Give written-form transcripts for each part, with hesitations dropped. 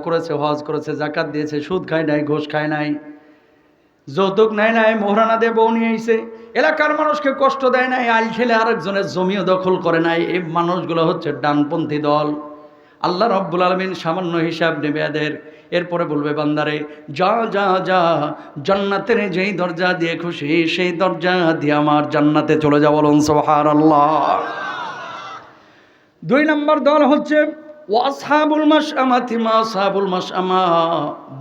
করেছে, হজ করেছে, জাকাত দিয়েছে, সুদ খায় নাই, ঘুষ খায় নাই, যৌতুক নেয় নাই, মোহরানা দিয়ে বউ নিয়ে এসে এলাকার মানুষকে কষ্ট দেয় নাই, আইল খেলে আরেকজনের জমিও দখল করে নাই। এই মানুষগুলো হচ্ছে ডানপন্থী দল। আল্লাহ রাব্বুল আলামিন সামান্য হিসাব নেবে এদের। এরপরে বলবে, বান্দারে যা যা যা, জান্নাতের যেই দরজা দিয়ে খুশি সেই দরজা দিয়ে আমার জান্নাতে চলে যা। বলুন সুবহানাল্লাহ। 2 নম্বর দল হচ্ছে ওয়াসহাবুল মাশআমাতি মা আসহাবুল মাশআমা,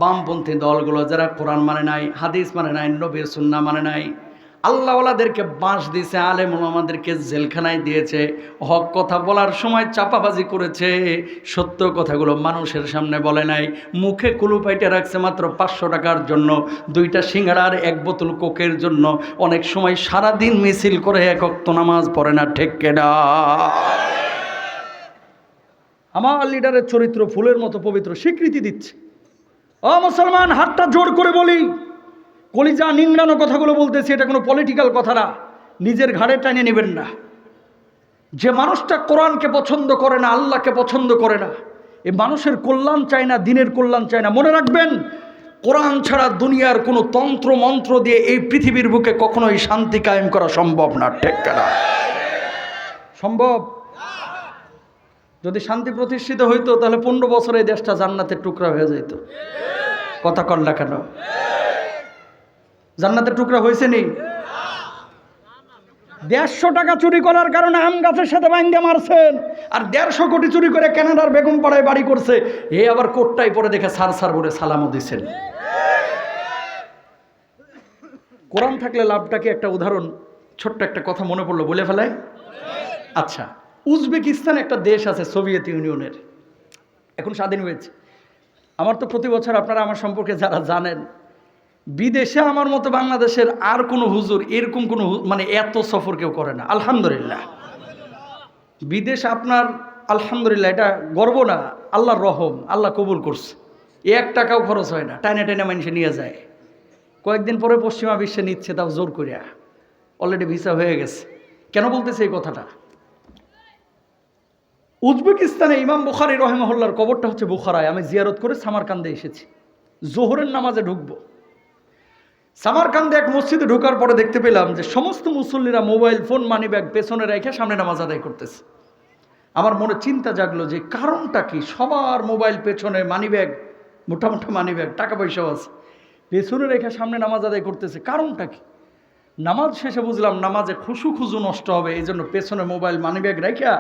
বামপন্থী দলগুলো, যারা কোরআন মানে নাই, হাদিস মানে নাই, নবীর সুন্নাহ মানে নাই। আল্লাহওয়ালাদেরকে বাঁশ দিয়েছে, আলেম ওলামাদেরকে জেলখানায় দিয়েছে, হক কথা বলার সময় চাপাবাজি করেছে, সত্য কথাগুলো মানুষের সামনে বলে নাই, মুখে কুলুপাইটে রাখছে মাত্র 500 টাকার জন্য, 2টা সিঙ্গাড়ার 1 বোতল কোকের জন্য। অনেক সময় সারাদিন মিছিল করে 1 ওয়াক্ত নামাজ পড়ে না। ঠিক কিনা? আমার লিডারের চরিত্র ফুলের মতো পবিত্র, স্বীকৃতি দিচ্ছে। ও মুসলমান, হাতটা জোর করে বলি, কলিজা নিংড়ানো কথাগুলো বলতেছি, এটা কোনো পলিটিক্যাল কথা না, নিজের ঘাড়ে টানিয়ে নেবেন না। যে মানুষটা কোরআনকে পছন্দ করে না, আল্লাহকে পছন্দ করে না, এই মানুষের কল্যাণ চায় না, দিনের কল্যাণ চায় না। মনে রাখবেন, কোরআন ছাড়া দুনিয়ার কোনো তন্ত্র মন্ত্র দিয়ে এই পৃথিবীর বুকে কখনোই শান্তি কায়েম করা সম্ভব না। ঠিক না? সম্ভব? যদি শান্তি প্রতিষ্ঠিত হইতো তাহলে 15 বছরে এই দেশটা জান্নাতের টুকরা হয়ে যেত। কথা কন না কেন? জান্নাতের টুকরা হয়েছে নি? 150 টাকা চুরি করার কারণে আম গাছের সাথে বাইন্ধে মারছেন, আর 150 কোটি চুরি করে কানাডার বেগমপাড়ায় বাড়ি করছে। এ আবার কোটটাই পরে দেখে সার সার বলে সালামও দিচ্ছেন। কোরআন থাকলে লাভটা কি? একটা উদাহরণ, ছোট্ট একটা কথা মনে পড়লো, বলে ফেলাই। আচ্ছা, উজবেকিস্তান একটা দেশ আছে সোভিয়েত ইউনিয়নের, এখন স্বাধীন হয়েছে। আমার তো প্রতি বছর, আপনারা আমার সম্পর্কে যারা জানেন, বিদেশে আমার মতো বাংলাদেশের আর কোনো হুজুর এরকম কোনো মানে এত সফর কেউ করে না। আলহামদুলিল্লাহ, বিদেশ আপনার আলহামদুলিল্লাহ, এটা গর্ব না, আল্লাহর রহম, আল্লাহ কবুল করছে। 1 টাকাও খরচ হয় না, টাইনে টাইনে মানুষে নিয়ে যায়। কয়েকদিন পরে পশ্চিমা বিশ্বে নিচ্ছে, তাও জোর করিয়া, অলরেডি ভিসা হয়ে গেছে। কেন বলতেছে এই কথাটা? উজবেকিস্তানে ইমাম বুখারী রহিমাহুল্লাহর কবরটা হচ্ছে বুখারায়। আমি জিয়ারত করে সামারকান্দে এসেছি, জোহরের নামাজে ঢুকবো। সামারকান্দে এক মসজিদে ঢোকার পরে দেখতে পেলাম যে সমস্ত মুসল্লিরা মোবাইল ফোন, মানি ব্যাগ পেছনে রেখে সামনে নামাজ আদায় করতেছে। আমার মনে চিন্তা জাগলো যে কারণটা কি? সবার মোবাইল পেছনে, মানি ব্যাগ, মোটা মোটা মানি ব্যাগ, টাকা পয়সাও আছে, পেছনে রেখে সামনে নামাজ আদায় করতেছে, কারণটা কি? নামাজ শেষে বুঝলাম নামাজে খুজু নষ্ট হবে, এই জন্য পেছনে মোবাইল মানি ব্যাগ রেখা,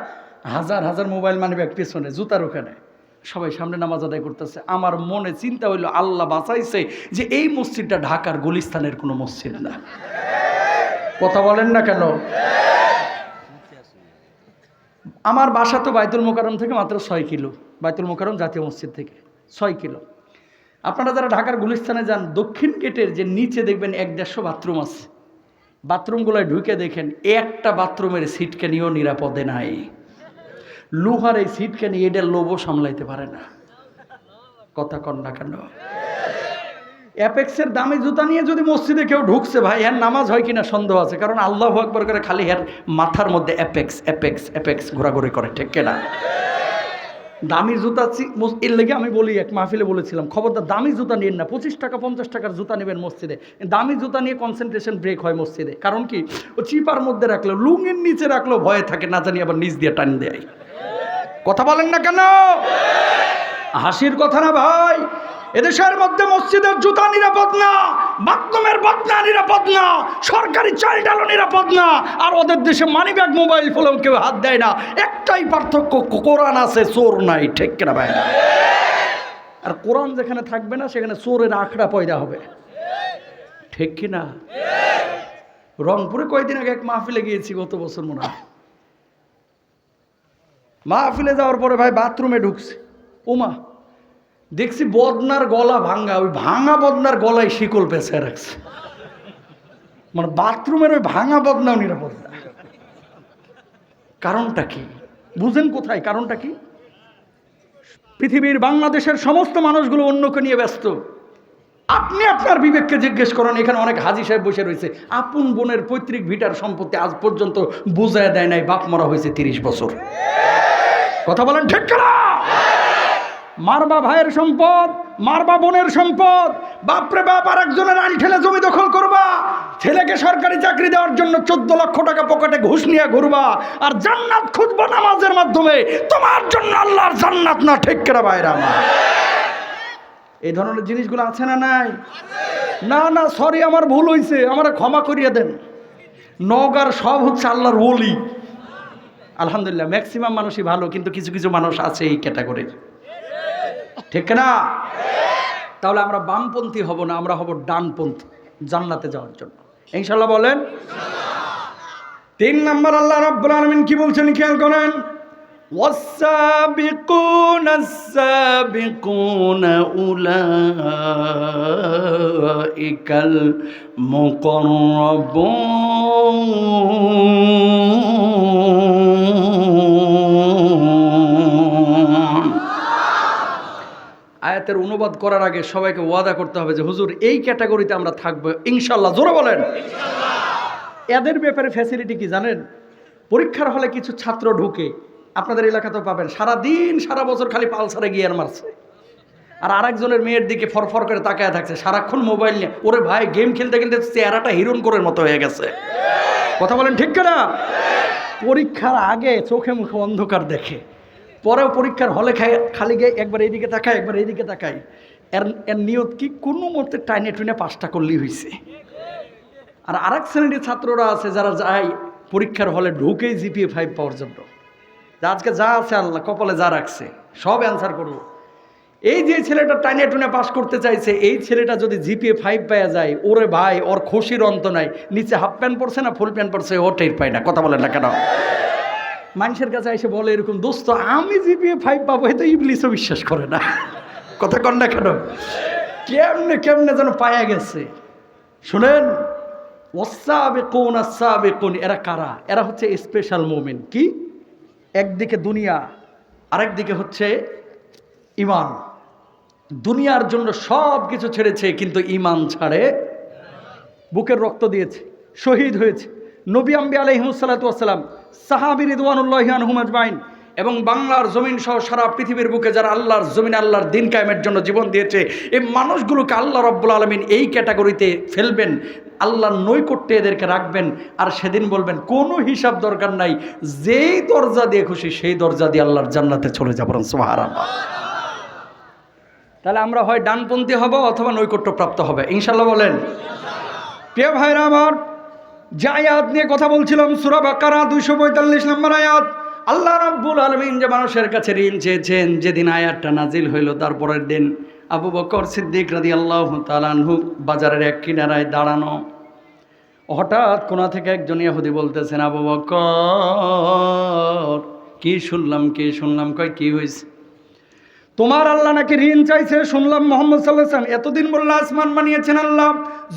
হাজার হাজার মোবাইল মানি ব্যাগ পেছনে, জুতার ওখানে, সবাই সামনে নামাজ আদায় করতেছে। আমার মনে চিন্তা হইলো, আল্লাহ বাঁচাইছে যে এই মসজিদটা ঢাকার গুলিস্তানের কোনো মসজিদ না। কথা বলেন না কেন? আমার বাসা তো বাইতুল মোকাররম থেকে মাত্র 6 কিলো, বাইতুল মোকাররম জাতীয় মসজিদ থেকে 6 কিলো। আপনারা যারা ঢাকার গুলিস্তানে যান, দক্ষিণ গেটের যে নিচে দেখবেন 1-150 বাথরুম আছে, বাথরুমগুলোয় ঢুকে দেখেন একটা বাথরুমের সিটকানিও নিরাপদে নাই। লোহার এই সিটকানি, এটার লোভও সামলাইতে পারে না। কথা কন না কেন? অ্যাপেক্সের দামি জুতা নিয়ে যদি মসজিদে কেউ ঢুকছে, ভাই এর নামাজ হয় কিনা সন্দেহ আছে, কারণ আল্লাহু আকবার করে খালি এর মাথার মধ্যে অ্যাপেক্স অ্যাপেক্স অ্যাপেক্স ঘোরাঘুরি করে। ঠিক কিনা? দামি জুতা, এর লেগে আমি বলি, এক মাহফিলে বলেছিলাম, খবরদার দামি জুতা নিন না। 25 টাকা 50 টাকার জুতা নেবেন মসজিদে, দামি জুতা নিয়ে কনসেন্ট্রেশন ব্রেক হয় মসজিদে। কারণ কি? ও চিপার মধ্যে রাখলো, লুঙ্গির নিচে রাখলো, ভয়ে থাকে না জানি আবার নিচ দিয়ে টান দেয়। কথা বলেন না কেন? হাসির কথা না ভাই। এদেশের মধ্যে মসজিদের জুতা নিরাপদ না, বাথরুমের বদনা নিরাপদ না, সরকারি চাল ডালও নিরাপদ না, আর ওদের দেশে মানি ব্যাগ, মোবাইল ফোনেও কেউ হাত দেয় না। একটাই পার্থক্য, কোরআন আছে, চোর নাই। ঠিক কিনা ভাই? আর কোরআন যেখানে থাকবে না সেখানে চোরের আখড়া পয়দা হবে। ঠিক কিনা? রংপুরে কয়েকদিন আগে এক মাহফিলে গিয়েছি, গত বছর মনে হয়। মাহফিলে যাওয়ার পরে ভাই বাথরুমে ঢুকছে, ওমা দেখছি বদনার গলা ভাঙ্গা, ওই ভাঙা বদনার গলায় শিকল পেঁচে রাখছে। মানে বাথরুমের ওই ভাঙা বদনাও নিরাপদ না। কারণটা কি বুঝেন? কোথায় কারণটা কি? পৃথিবীর বাংলাদেশের সমস্ত মানুষগুলো অন্যকে নিয়ে ব্যস্ত। আপনি আপনার বিবেককে জিজ্ঞেস করেন, এখানে অনেক হাজী সাহেব বসে রয়েছে, আপন বোনের পৈতৃক ভিটার সম্পত্তি আজ পর্যন্ত বুঝায় দেয় নাই, বাপ মরা হয়েছে 30 বছর। কথা বলেন ঠিক না? মারবা ভাইয়ের সম্পদ, মারবা বোনের সম্পদ, বাপরে বাপ আর একজনের আইন ঠেলে জমি দখল করবা, ছেলেকে সরকারি চাকরি দেওয়ার জন্য 14 লক্ষ টাকা পকেটে ঘুষ নিয়ে ঘুরবা, আর জান্নাত খুঁজবা নামাজের মাধ্যমে। তোমার জন্য আল্লাহর জান্নাত না, ঠিক করে বাইরে আমার। এই ধরনের জিনিসগুলো আছে না নাই? না না, সরি, আমার ভুল হয়েছে, আমার ক্ষমা করিয়ে দেন। নওগাঁর সব হচ্ছে আল্লাহর ওলি। আলহামদুলিল্লাহ, ম্যাক্সিমাম মানুষই ভালো, কিন্তু কিছু কিছু মানুষ আছে এই ক্যাটাগরির, ঠিক না? তাহলে আমরা বামপন্থী হব না, আমরা হব ডানপন্থী জান্নাতে যাওয়ার জন্য, ইনশাআল্লাহ। বলেন। 3 নম্বর আল্লাহ রাব্বুল আলামিন কি বলছেন খেয়াল করেন। ওয়াস-সাবিকুনা আস-সাবিকুনা উলাইকাল মুকাররাবুন। আয়াতের অনুবাদ করার আগে সবাইকে ওয়াদা করতে হবে যে হুজুর এই ক্যাটাগরিতে আমরা থাকবো ইনশাআল্লাহ। জোরে বলেন ইনশাআল্লাহ। এদের ব্যাপারে ফ্যাসিলিটি কি জানেন? পরীক্ষার হলে কিছু ছাত্র ঢুকে, আপনাদের এলাকাতেও পাবেন, সারা দিন সারা বছর খালি পালসারে গিয়ার মারছে, আর আরেকজনের মেয়ের দিকে ফরফর করে তাকায় থাকছে, সারাক্ষণ মোবাইল নিয়ে। ওরে ভাই, গেম খেলতে খেলতে চেহারাটা হিরোইন কোরের মতো হয়ে গেছে। কথা বলেন ঠিক না? পরীক্ষার আগে চোখে মুখে অন্ধকার দেখে, পরেও পরীক্ষার হলে খালি গিয়ে একবার এইদিকে তাকায়, একবার এইদিকে তাকায়। এর নিয়ত কি? কোনো মতে টাইনে টুইনে পাসটা করলেই হয়েছে। আর আরেক শ্রেণীর ছাত্ররা আছে যারা যায় পরীক্ষার হলে ঢুকেই জিপিএ 5 পাওয়ার জন্য। আজকে যা আছে আল্লাহ কপালে যা রাখছে সব অ্যান্সার করবো। এই যে ছেলেটা টাইনে টুনে পাস করতে চাইছে, এই ছেলেটা যদি জিপিএ 5 পাওয়া যায়, ওরে ভাই, ওর খুশির অন্ত নাই। নিচে হাফ প্যান্ট পরছে না ফুল প্যান্ট পরছে, ও টের পায় না। কথা বলেন না কেন? মানুষের কাছে এসে বলে এরকম, দোস্ত আমি জিপিএ 5 পাবো, হয়তো ইবলিসও বিশ্বাস করে না। কথা কন না কেন? কেমনে কেমনে যেন পায়া গেছে। শুনেন, ওয়াস-সাবিকুন আস-সাবিকুন, এরা কারা? এরা হচ্ছে স্পেশাল মুমিন। কি? একদিকে দুনিয়া, আরেকদিকে হচ্ছে ঈমান। দুনিয়ার জন্য সব কিছু ছেড়েছে, কিন্তু ঈমান ছাড়ে। বুকের রক্ত দিয়েছে, শহীদ হয়েছে। নবী আম্বিয়া আলাইহিস সালাতু ওয়াস সালাম, সাহাবী রিদওয়ানুল্লাহি আনহুম আজমাইন, এবং বাংলার জমিন সহ সারা পৃথিবীর বুকে যারা আল্লাহর জমিনে আল্লাহর দিন কায়েমের জন্য জীবন দিয়েছে, এই মানুষগুলোকে আল্লাহ রাব্বুল আলামিন এই ক্যাটাগরিতে ফেলবেন, আল্লাহর নৈকট্যে এদেরকে রাখবেন। আর সেদিন বলবেন কোনো হিসাব দরকার নাই, যেই দরজা দিয়ে খুশি সেই দরজা দিয়ে আল্লাহর জান্নাতে চলে যাবেন। সুবহানাল্লাহ। তাহলে আমরা হয় ডানপন্থী হব অথবা নৈকট্যপ্রাপ্ত হবে, ইনশাআল্লাহ। বলেন প্রিয় ভাইরা আমার, যে আয়াত নিয়ে কথা বলছিলাম, সূরা বাকারা 245 নম্বর আয়াত। আল্লাহ রাব্বুল আলামিন যে মানুষের কাছে ঋণ চেয়েছেন, যেদিন আয়াতটা নাজিল হইল তারপরের দিন আবু বকর সিদ্দিক রাদিয়াল্লাহু তাআলা আনহু বাজারের এক কিনারায় দাঁড়ানো। হঠাৎ কোনা থেকে একজন ইহুদি বলতেছেন, আবু বকর, কি শুনলাম কি শুনলাম? কয় কি হয়েছে? তোমার আল্লাহ নাকি ঋণ চাইছে শুনলাম। মুহাম্মদ সাল্লাল্লাহু আলাইহি ওয়াসাল্লাম এতদিন বলল আসমান বানিয়েছেন আল্লাহ,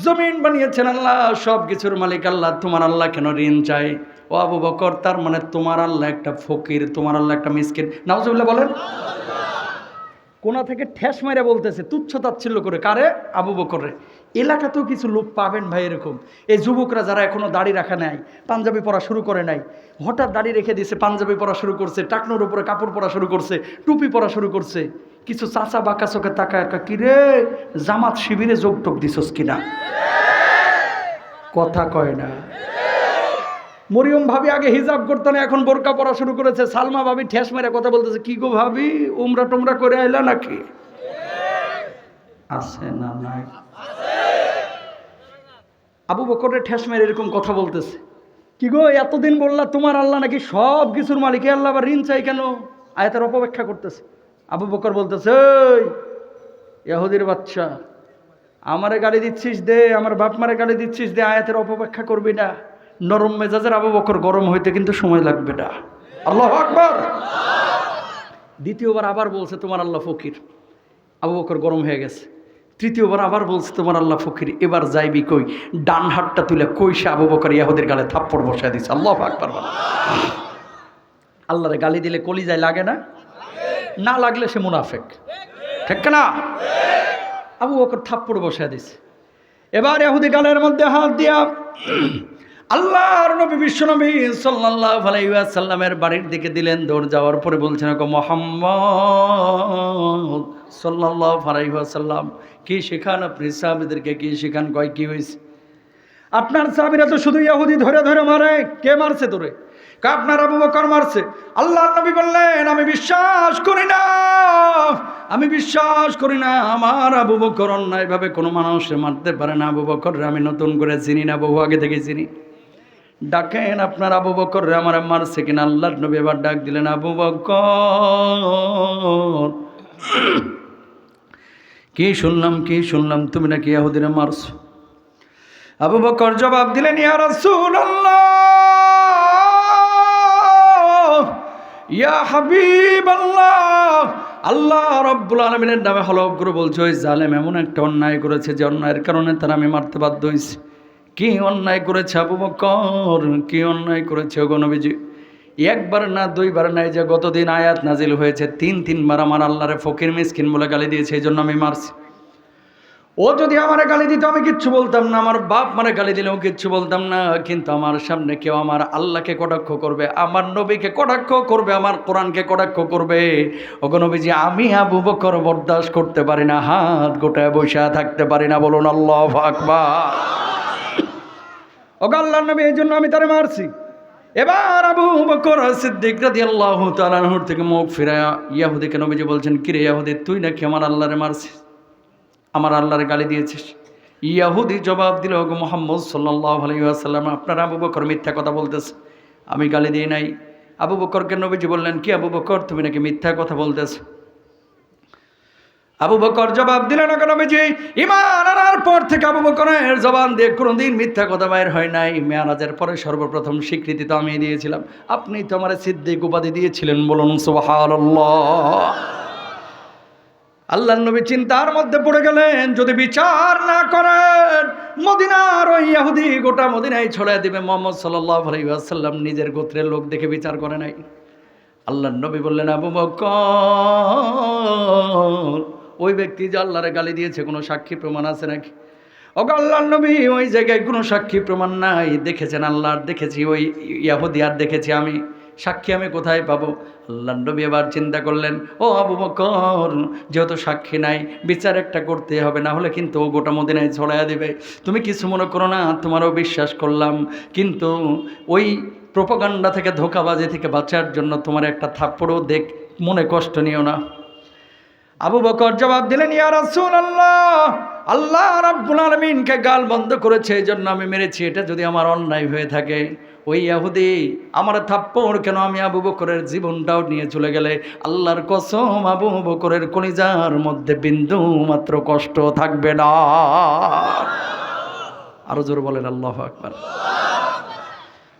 জমিন বানিয়েছেন আল্লাহ, সব কিছুর মালিক আল্লাহ, তোমার আল্লাহ কেন ঋণ চাই? ও আবু বকর, তার মানে তোমার আল্লাহ একটা ফকির, তোমার আল্লাহ একটা মিসকিন। নাউজুবিল্লাহ বলেন। কোনা থেকে ঠেস মেরে বলতেছে, তুচ্ছ তাচ্ছিল্য করে। কারে? আবু বকরে। এলাকাতেও কিছু লোক পাবেন ভাই এরকম, এই যুবকরা যারা এখনো দাড়ি রাখা নাই, পাঞ্জাবি পরা শুরু করে নাই, হঠাৎ দাড়ি রেখে দিয়েছে, পাঞ্জাবি পরা শুরু করছে, টাকনোর উপরে কাপড় পরা শুরু করছে, টুপি পরা শুরু করছে। কিছু চাচা বাঁকা চোখে তাকায়, কিরে জামাত শিবিরে যোগ টোক দিছস কিনা? কথা কয় না। মরিয়ম ভাবি আগে হিজাব করতো না, এখন বোরকা পরা শুরু করেছে। সালমা ভাবি ঠেস মেরে কথা বলতেছে, কি গো ভাবি, উমরা টুমরা করে আইলা নাকি? আছে না নাই? আবু বকরের ঠেস মেরে এরকম কথা বলতেছে, কি গো এতদিন বললা তোমার আল্লাহ নাকি সব কিছুর মালিক, আল্লাহ আবার ঋণ চাই কেন? আয়াতের অপব্যাখ্যা করতেছে। আবু বকর বলতেছে, এই ইহুদির বাচ্চা, আমারে গালি দিচ্ছিস দে, আমার বাপ মারে গালি দিচ্ছিস দে, আয়াতের অপব্যাখ্যা করবি না। নরম মেজাজের আবু বকর গরম হইতে কিন্তু সময় লাগবে না। আল্লাহু আকবার। দ্বিতীয়বার আবার বলছে তোমার আল্লাহ ফকির। আবু বকর গরম হয়ে গেছে। তৃতীয়বার আবার বলছে তোমার আল্লাহ ফকির। এবার যাইবি কই? ডান হাতটা তুলে কইসে আবু বকর ইহুদির গালে থাপ্পড় বসায় দিছে। আল্লাহু আকবার। আল্লাহরে গালি দিলে কলিজায় লাগে না? না লাগলে সে মুনাফিক, ঠিক না? আবু বকর থাপ্পড় বসায় দিছে। এবার ইহুদি গালের মধ্যে হাত দিয়া আল্লাহর নবী বিশ্বনবী সাল্লাল্লাহু আলাইহি ওয়াসাল্লামের বাড়ির দিকে দিলেন দৌড়, যাওয়ার পরে বলছেন, ওগো মুহাম্মদ সাল্লাল্লাহু আলাইহি ওয়াসাল্লাম, কি শেখান আপনি সাহাবীদেরকে, কি শেখান? কয় কি হয়েছে? আপনার সাহাবীরা তো শুধু ইহুদি ধরে ধরে মারে। কে মারছে তোরে? আপনার আবু বকর মারছে। আল্লাহর নবী বললেন, আমি বিশ্বাস করি না, আমি বিশ্বাস করি না আমার আবু বকর অন্যায়ভাবে কোনো মানুষে মারতে পারে না। আবু বকররে আমি নতুন করে চিনি না, বহু আগে থেকে চিনি। ডাকেন আপনার আবু বকররে আমার মারছে কিনা। আল্লাহর নবী এবার ডাক দিলেন, আবু বকর, কি শুনলাম তুমি নাকি ইহুদিরে মারছো? আবু বকর জবাব দিলেন, ইয়া রাসূলুল্লাহ, ইয়া হাবিবাল্লাহ, আল্লাহ রাব্বুল আলামিনের নামে হলফ করে বলছে, ওই জালেম এমন একটা অন্যায় করেছে যে অন্যায়ের কারণে তার আমি মারতে বাধ্য হয়েছি। কি অন্যায় করেছে আবু বকর, কি অন্যায় করেছে ওগো নবীজি? একবার না দুইবার নাই, যে গতদিন আয়াত নাজিল হয়েছে, তিনবার আমার আল্লাহরে ফকির মিসকিন বলে গালি দিয়েছে, এই জন্য আমি মারছি। ও যদি আমারে গালি দিত আমি কিচ্ছু বলতাম না, আমার বাপ মারে গালি দিলেও কিচ্ছু বলতাম না, কিন্তু আমার সামনে কেউ আমার আল্লাহকে কটাক্ষ করবে, আমার নবীকে কটাক্ষ করবে, আমার কোরআনকে কটাক্ষ করবে, ওগো নবীজি আমি আবু বকর বরদাস্ত করতে পারি না, হাত গোটায় বসে থাকতে পারি না। বলুন আল্লাহু আকবার। ওগো আল্লাহর নবী, এই জন্য আমি তারে মারছি। এবার আবু বকর সিদ্দিক রাদিয়াল্লাহু তাআলা আনহুর থেকে মুখ ফিরায়া ইহুদিকে নবীজি বলছেন, কিরে ইহুদি, তুই নাকি আমার আল্লাহরে মারছিস, আমার আল্লাহরে গালি দিয়েছিস? ইহুদি জবাব দিল, ওগো মুহাম্মদ সাল্লাল্লাহু আলাইহি ওয়াসাল্লাম, আপনার আবু বকর মিথ্যা কথা বলতেছে, আমি গালি দিই নাই। আবু বকরকে নবীজি বললেন, কি আবু বকর, তুমি নাকি মিথ্যা কথা বলতেছ? আবু বকর জবাব দিলেন, ওগো নবীজি, ঈমান আনার পর থেকে আবু বকরের জবান দিয়ে কোনোদিন মিথ্যা কথা বাইর হয় নাই। মেরাজের পরে সর্বপ্রথম স্বীকৃতি তো আমি দিয়েছিলাম, আপনি তো আমার সিদ্দিক উপাধি দিয়েছিলেন। বলুন সুবহানাল্লাহ। আল্লাহর নবী চিন্তার মধ্যে পড়ে গেলেন, যদি বিচার না করেন মদিনার ওই ইহুদি গোটা মদিনায় ছড়ায় দিবে। মুহাম্মদ সাল্লাল্লাহু আলাইহি ওয়াসাল্লাম নিজের গোত্রের লোক দেখে বিচার করে নাই। আল্লাহর নবী বললেন, আবু বকর, ওই ব্যক্তি যে আল্লাহরে গালি দিয়েছে কোনো সাক্ষী প্রমাণ আছে নাকি? ওগো আল্লাহর নবী, ওই জায়গায় কোনো সাক্ষী প্রমাণ নাই। দেখেছেন আল্লাহর, দেখেছি ওই ইহুদি আর দেখেছি আমি, সাক্ষী আমি কোথায় পাবো? আল্লাহর নবী এবার চিন্তা করলেন, ও আবু বকর, যেহেতু সাক্ষী নাই, বিচার একটা করতে হবে, না হলে কিন্তু ও গোটা মদিনায় ছড়াইয়া দিবে। তুমি কিছু মনে করো না, তোমারও বিশ্বাস করলাম, কিন্তু ওই প্রোপাগান্ডা থেকে, ধোঁকাবাজি থেকে বাঁচার জন্য তোমার একটা থাপ্পড়ও দেখ, মনে কষ্ট নিও না। আবু বকর জবাব দিলেন, ইয়া রাসূলুল্লাহ, আল্লাহ রাব্বুল আলামিনকে গাল বন্ধ করেছে, এই জন্য আমি মেরেছি। এটা যদি আমার অন্যায় হয়ে থাকে, ওই ইহুদি আমার থাপ্পড় কেন, আমি আবু বকরের জীবনটাও নিয়ে চলে গেলে আল্লাহর কসম আবু বকরের কলিজার মধ্যে বিন্দু মাত্র কষ্ট থাকবে না। আরো জোর বলেন আল্লাহু আকবার।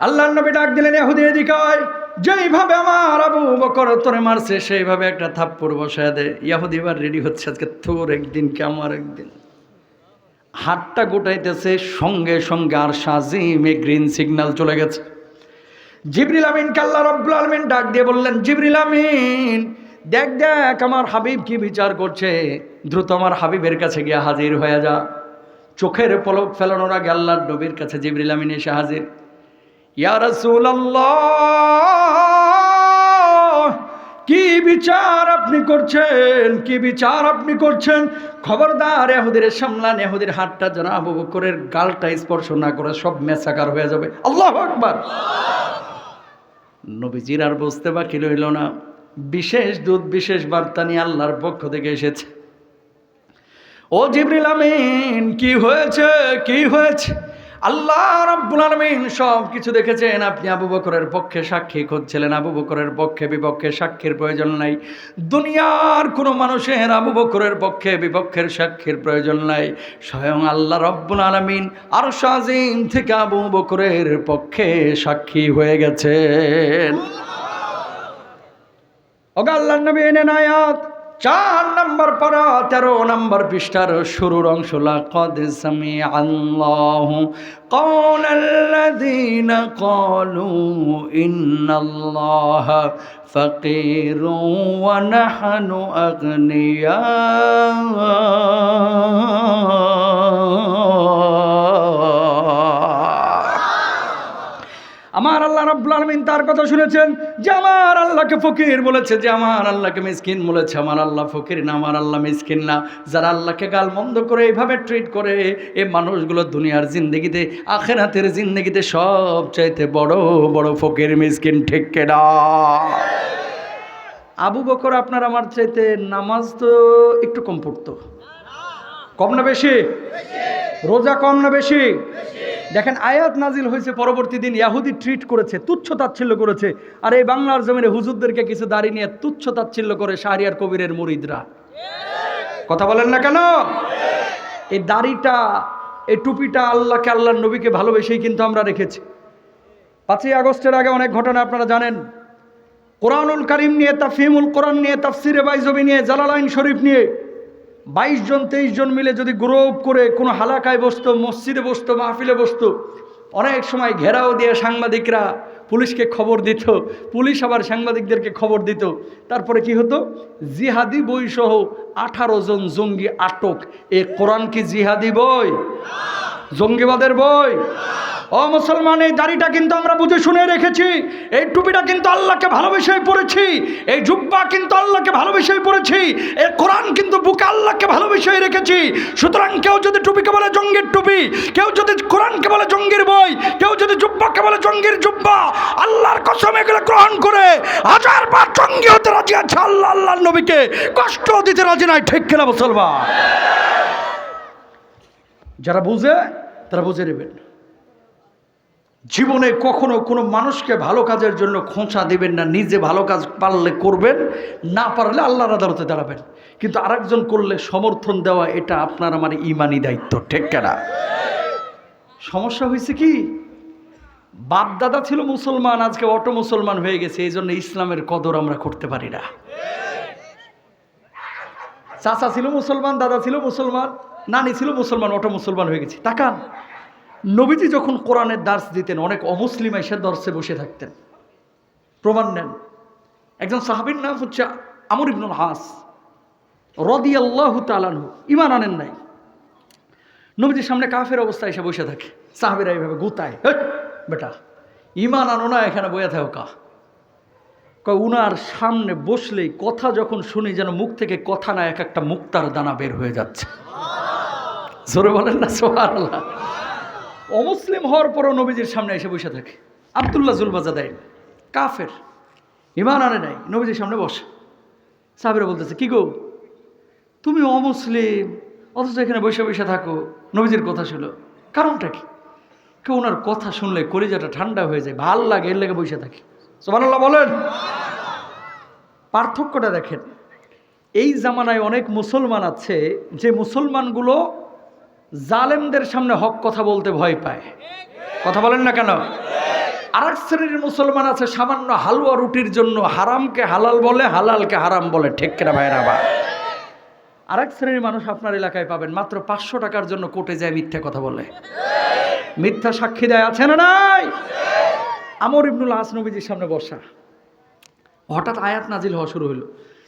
আল্লাহর নবী ডাক দিলেন, ইহুদি এদিকে আয়, যেইভাবে আমার আবু বকর তোরে মারছে সেইভাবে একটা থাপ্পড় বসায় দে। ইহুদি এবার রেডি হচ্ছে, আজকে তোর একদিন কি আমার একদিন। হাতটা গোটাইতেছে, সঙ্গে সঙ্গে আর শাজিমে গ্রিন সিগন্যাল চলে গেছে। জিবরিল আমিনকে আল্লাহ রাব্বুল আলামিন ডাক দিয়ে বললেন, জিবরিল আমিন, দেখ দেখ আমার হাবিব কি বিচার করছে, দ্রুত আমার হাবিবের কাছে গিয়ে হাজির হয়ে যা। চোখের পলক ফেলানোর আগে আল্লাহর নবীর কাছে জিবরিল আমিন এসে হাজির। ইয়া রাসূলুল্লাহ, কি বিচার আপনি করছেন, কি বিচার আপনি করছেন? খবরদার ইহুদির সামলান, ইহুদির হাতটা যেন আবু বকরের গালটা স্পর্শ না করে, সব মেসাকার হয়ে যাবে। আল্লাহু আকবার। নবীজির আর বুঝতে বাকি রইল না, বিশেষ দূত, বিশেষ বার্তা নিয়ে আল্লাহর পক্ষ থেকে এসেছে। ও জিবরিল আমিন, কি হয়েছে, কি হয়েছে? আল্লাহ রাব্বুল আলামিন সব কিছু দেখেছেন, আপনি আবু বকরের পক্ষে সাক্ষী খুঁজছিলেন। আবু বকরের পক্ষে বিপক্ষে সাক্ষীর প্রয়োজন নাই, দুনিয়ার কোনো মানুষের আবু বকরের পক্ষে বিপক্ষের সাক্ষীর প্রয়োজন নাই। স্বয়ং আল্লাহ রাব্বুল আলামিন আরশ আজিম থেকে আবু বকরের পক্ষে সাক্ষী হয়ে গেছেন। ওগো আল্লাহর নবী, এনেন আয়াত 4 নম্বর পারা 13 নম্বর পৃষ্ঠার শুরুর অংশ। লাকাদ সামিআল্লাহু কাওলাল্লাযীনা ক্বালু ইন্নাল্লাহা ফাকীরুন ওয়া নাহনু আগনিয়া রব্বুল আলামিন তার কথা শুনেছেন যে আমার আল্লাহকে ফকির বলেছে, যে আমার আল্লাহকে মিসকিন বলেছে। আমার আল্লাহ ফকির না, আমার আল্লাহ মিসকিন না। যারা আল্লাহকে গালমন্দ করে এইভাবে ট্রিট করে, এই মানুষগুলো দুনিয়ার জিন্দেগিতে, আখিরাতের জিন্দেগিতে সবচাইতে বড় বড় ফকির মিসকিন, ঠিক কিনা? আবু বকর আপনার আমার চাইতে নামাজ তো একটু কম পড়তো, কম না বেশি? রোজা কম না বেশি? দেখেন আয়াত নাজিল হয়েছে, পরবর্তী দিন ইহুদি ট্রিট করেছে, তুচ্ছ তাচ্ছিল্য করেছে। আর এই বাংলার জমিনে হুজুরদেরকে কিছু দাড়ি নিয়ে তুচ্ছ তাচ্ছিল্য করে শাহরিয়ার কবিরের মুরিদরা। কথা বলেন না কেন? এই দাড়িটা, এই টুপিটা আল্লাহকে, আল্লাহর নবীকে ভালোবেসেই কিন্তু আমরা রেখেছি। 5ই আগস্টের আগে অনেক ঘটনা আপনারা জানেন। কোরআনুল কারীম নিয়ে, তাফহিমুল কোরআন নিয়ে, তাফসিরে বাইজবী নিয়ে, জালালাইন শরীফ নিয়ে 22 জন 23 জন মিলে যদি গ্রুপ করে কোনো হালাকায় বসতো, মসজিদে বসতো, মাহফিলে বসতো, অনেক সময় ঘেরাও দিয়ে সাংবাদিকরা পুলিশকে খবর দিত, পুলিশ আবার সাংবাদিকদেরকে খবর দিত। তারপরে কি হতো? জিহাদি বই সহ 18 জন জঙ্গি আটক। এই কোরআন কি জিহাদি বই? জঙ্গিবাদের বই? ও মুসলমান, এই দাড়িটা কিন্তু আমরা বুঝে শুনে রেখেছি, এই টুপিটা কিন্তু আল্লাহকে ভালোবেসেই পড়েছি, এই জুব্বা কিন্তু আল্লাহকে ভালোবেসেই পড়েছি, এই কোরআন কিন্তু বুকে আল্লাহকে ভালোবেসেই রেখেছি। সুতরাং কেউ যদি টুপিকে বলে জঙ্গির টুপি, কেউ যদি কোরআনকে বলে জঙ্গির বই, কেউ যদি জুব্বাকে বলে জঙ্গির জুব্বা, আল্লাহর কসম এগুলো গ্রহণ করে 1000 বার জঙ্গি হতে রাজি আছে, আল্লাহ আল্লাহর নবীকে কষ্ট দিতে রাজি নাই, ঠিক কিনা মুসলমান? যারা বুঝে তারা বুঝে নেবেন। জীবনে কখনো কোনো মানুষকে ভালো কাজের জন্য খোঁচা দিবেন না, নিজে ভালো কাজ পারলে করবেন, না পারলে আল্লাহর আদালতে দাঁড়াবেন। কিন্তু আরেকজন করলে সমর্থন দেওয়া, এটা আপনার আমার ইমানি দায়িত্ব, ঠিক কিনা? সমস্যা হয়েছে কি, বাপ দাদা ছিল মুসলমান, আজকে অটো মুসলমান হয়ে গেছে, এই জন্য ইসলামের কদর আমরা করতে পারি না। চাচা ছিল মুসলমান, দাদা ছিল মুসলমান, নানি ছিল মুসলমান, অটো মুসলমান হয়ে গেছে। তাকান, নবীজি যখন কোরআনের দার্স দিতেন, অনেক অমুসলিম এসে দর্শে বসে থাকতেন। প্রমাণ নেন, একজন সাহাবীর নাম হচ্ছে আমর ইবনুল আস রাদিয়াল্লাহু তাআলা আনহু, ঈমান আনেন নাই। নবীজির সামনে কাফের অবস্থায় এসে বসে থাকে, সাহাবীরা এইভাবে গুতায়, বেটা ঈমান আনো না, এখানে বসে থাকো কা। উনার সামনে বসলেই কথা যখন শুনি, যেন মুখ থেকে কথা না, এক একটা মুক্তার দানা বের হয়ে যাচ্ছে। জোরে বলেন না সুবহানাল্লাহ। অমুসলিম হওয়ার পরও নবীজির সামনে এসে বসে থাকে। আব্দুল্লাহ জুলবাজাদাইন, কাফের, ঈমান আনে নাই, নবীজির সামনে বসে। সাহাবীরা বলতেছে, কি গো তুমি অমুসলিম, অথচ এখানে বসে বসে থাকো, নবীজির কথা শুনো, কারণটা কি? কেউ ওনার কথা শুনলে কলিজাটা ঠান্ডা হয়ে যায়, ভাল লাগে, এর লেগে বসে থাকে। সুবহানাল্লাহ বলেন। পার্থক্যটা দেখেন, এই জামানায় অনেক মুসলমান আছে যে মুসলমানগুলো জালেমদের সামনে হক কথা বলতে ভয় পায়। কথা বলেন না কেন? আরেক শ্রেণীর মুসলমান আছে, সামান্য হালুয়া রুটির জন্য হারামকে হালাল বলে, হালালকে হারাম বলে, ঠিক কিনা ভাইরা? আরেক শ্রেণীর মানুষ আপনার এলাকায় পাবেন, মাত্র 500 টাকার জন্য কোর্টে যায় মিথ্যা কথা বলে, মিথ্যা সাক্ষী দেয়, আছে না নাই? আমর ইবনুল আস নবীজির সামনে বসা, হঠাৎ আয়াত নাজিল হওয়া শুরু হলো।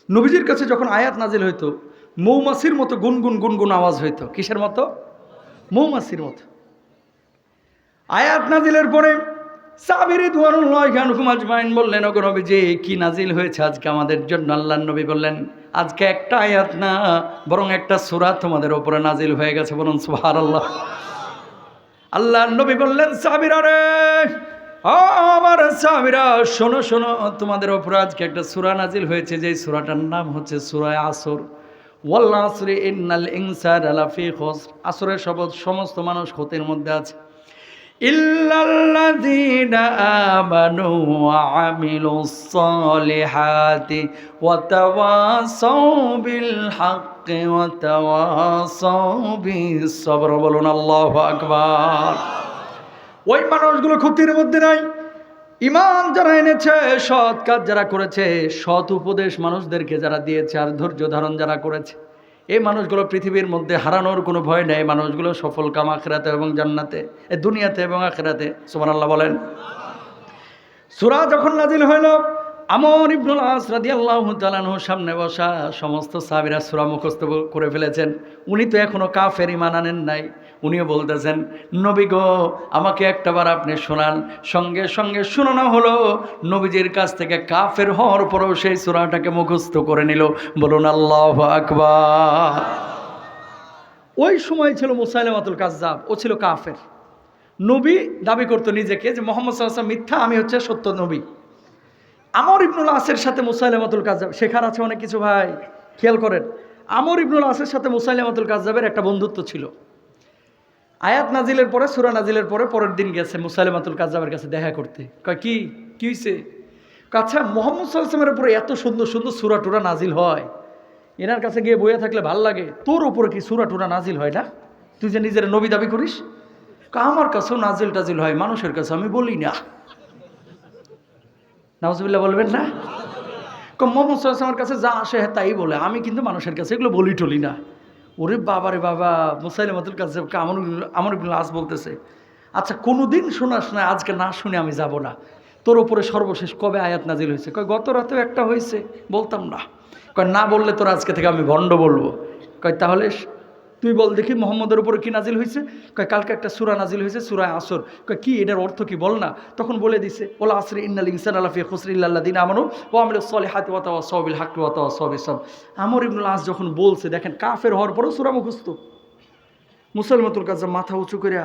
নবীজির কাছে যখন আয়াত নাজিল হইতো, মৌমাছির মতো গুনগুন গুনগুন আওয়াজ হইতো। কিসের মতো? মৌমাছির মতো। আয়াত নাজিলের পরে সাহাবী রিদওয়ানুল্লাহি আনহুম আজমাইন বললেন, ওগো নবীজি, কি নাজিল হয়েছে আজকে আমাদের জন্য? আল্লাহর নবী বললেন, আজকে একটা আয়াত না, বরং একটা সূরা তোমাদের উপরে নাজিল হয়ে গেছে, বলুন সুবহানাল্লাহ। আল্লাহর নবী বললেন, সাহাবীরা রে, আমার সাহাবীরা শোনো শোনো, তোমাদের উপরে আজকে একটা সূরা নাজিল হয়েছে, যে সূরাটার নাম হচ্ছে সূরা আসর। ওয়াল আসরি ইন্নাল ইনসানা লাফি খুসর, আসরের শপথ, সমস্ত মানুষ ক্ষতির মধ্যে আছে। ইল্লাল্লাযীনা আমানু ওয়া আমিলুস সালিহাতি ওয়া তাওয়াসাউ বিল হাক্কি ওয়া তাওয়াসাউ বিস সবর। বলুন আল্লাহু আকবার। ওই মানুষগুলো ক্ষতির মধ্যে নাই, ঈমান যারা এনেছে, সৎ কাজ যারা করেছে, সৎ উপদেশ মানুষদেরকে যারা দিয়েছে, আর ধৈর্য ধারণ যারা করেছে, এই মানুষগুলো পৃথিবীর মধ্যে হারানোর কোনো ভয় নেই। মানুষগুলো সফল কাম আখিরাতে এবং জান্নাতে, দুনিয়াতে এবং আখিরাতে। সুবহানাল্লাহ বলেন। সূরা যখন নাজিল হইল, আমর ইবনুল আস রাদিয়াল্লাহু তাআলা আনহুর সামনে বসা সমস্ত সাহাবীরা সূরা মুখস্থ করে ফেলেছেন। উনি তো এখনো কাফের, ঈমান আনেন নাই। উনিও বলতেছেন, নবী গো আমাকে একটাবার আপনি শোনান। সঙ্গে সঙ্গে শোনানো হলো, নবীজির কাছ থেকে কাফের হওয়ার পরেও সেই সূরাটাকে মুখস্থ করে নিল। বলুন আল্লাহু আকবার। ওই সময় ছিল মুসাইলামাতুল কাজ্জাব, ও ছিল কাফের। নবী দাবি করতো নিজেকে যে মুহাম্মদ সাল্লাল্লাহু আলাইহি ওয়াসাল্লাম মিথ্যা, আমি হচ্ছে সত্য নবী। আমর ইবনুল আসের সাথে মুসাইলামাতুল কাজ্জাব শেখার আছে অনেক কিছু ভাই, খেয়াল করেন। আমর ইবনুল আসের সাথে মুসাইলামাতুল কাজ্জাবের একটা বন্ধুত্ব ছিল। আয়াত নাজিলের পরে, সূরা নাজিলের পরে পরের দিন গেছে মুসাইলামাতুল কাজ্জাবের কাছে দেখা করতে। কয় কি হয়েছে? আচ্ছা, মুহাম্মদ সাল্লাল্লাহু আলাইহি ওয়াসাল্লামের উপরে এত সুন্দর সুন্দর সূরা টুরা নাজিল হয়, এনার কাছে গিয়ে বইয়া থাকলে ভাল লাগে, তোর উপরে কি সূরা টুরা নাজিল হয় না? তুই যে নিজের নবী দাবি করিস। আমার কাছেও নাজিল টাজিল হয়, মানুষের কাছে আমি বলি না। নাউজুবিল্লাহ বলবেন না? মুহাম্মদ সাল্লাল্লাহু আলাইহি ওয়াসাল্লামের কাছে যা আসে তাই বলে, আমি কিন্তু মানুষের কাছে এগুলো বলি টলি না। ওরে বাবা রে বাবা, মুসাইলামাতুল কাজ্জাবকে আমর ইবনুল আস বলতেছে, আচ্ছা কোনোদিন শোনাস না, আজকে না শুনে আমি যাব না। তোর উপরে সর্বশেষ কবে আয়াত নাজিল হয়েছে? কয় গত রাতেও একটা হয়েছে, বলতাম না। কয় না বললে তোর আজকে থেকে আমি ভণ্ড বলবো। কয় তাহলে তুই বল দেখি মুহাম্মদের উপরে কি নাজিল হয়েছে? কয় কালকে একটা সূরা নাজিল হয়েছে, সূরা আসর। কয় কি, এটার অর্থ কি বল না। তখন বলে দিছে, ওয়াল আসরি ইন্নাল ইনসানা লাফি খুসর ইল্লা আল্লাযিনা আমানু ওয়া আমিলুস সলিহাতি ওয়া তাওয়াসাউ বিল হাক্কি ওয়া তাওয়াসাউ বিস সাবর। আমর ইবনুল আস যখন বলছে, দেখেন কাফের হওয়ার পরেও সূরা মুখস্থ। মুসাইলামাতুল কাজ্জাব মাথা উঁচু করে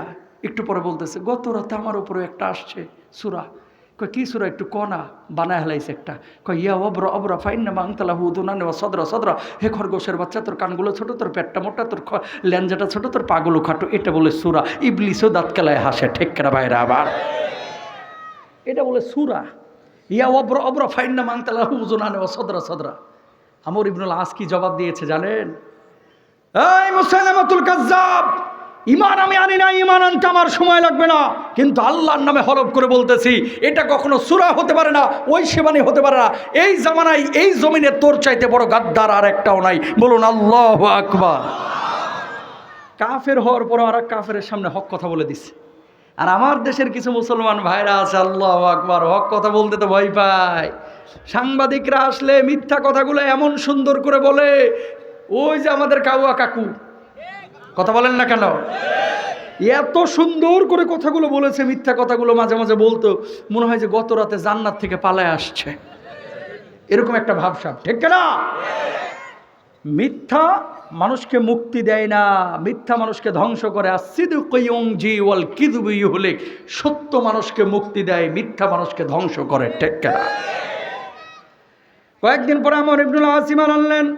একটু পরে বলতেছে, গত রাতে আমার উপরে একটা আসছে সূরা। কয় কি সূরা, একটু কনা বানায় হেলাইছে একটা। কয় ইয়া অবরা অবরা ফাইন্নামা আনতা লাহু উযুনান ওয়া সদরা সদরা। হে খরগোশের বাচ্চা, তোর কানগুলো ছোট, তোর পেটটা মোটা, তোর ল্যাঞ্জাটা ছোট, তোর পাগুলো খাটো, এটা বলে সূরা। ইবলিসও দাঁত কেলায় হাসে, ঠিক কেনা ভাইরা? আবার এটা বলে সূরা। ইয়া অবরা অবরা ফাইন্নামা আনতা লাহু উযুনান ওয়া সদরা সদরা। আমর ইবনুল আস কি জবাব দিয়েছে জানেন? এই মুসাইলামাতুল কাজ্জাব, ঈমান আমি আনি না, ঈমান আনতে আমার সময় লাগবে না, কিন্তু আল্লাহর নামে হলফ করে বলতেছি, এটা কখনো সূরা হতে পারে না, ওই সেবানি হতে পারে না। এই জামানায় এই জমিনে তোর চাইতে বড় গাদ্দার আর একটাও নাই। বলুন আল্লাহু আকবার। কাফের হওয়ার পর আর এক কাফেরের সামনে হক কথা বলে দিচ্ছে। আর আমার দেশের কিছু মুসলমান ভাইরা আছে, আল্লাহু আকবার, হক কথা বলতে তো ভয় পায়। সাংবাদিকরা আসলে মিথ্যা কথাগুলো এমন সুন্দর করে বলে, ওই যে আমাদের কাউয়া কাকু, কথা বলেন না কেন? এত সুন্দর করে কথাগুলো বলেছে, মিথ্যা কথাগুলো মাঝে মাঝে বলতো, মনে হয় যে গত রাতে জান্নাত থেকে পালায় আসছে, এরকম একটা ভাবসাব, ঠিক না? মিথ্যা মানুষকে মুক্তি দেয় না, মিথ্যা মানুষকে ধ্বংস করে। আসিদকু ইউনজি ওয়াল কিযবু ইহলিক। সত্য মানুষকে মুক্তি দেয়, মিথ্যা মানুষকে ধ্বংস করে, ঠিক না? কয়েকদিন পরে আমর ইবনুল আস ঈমান আনলেন।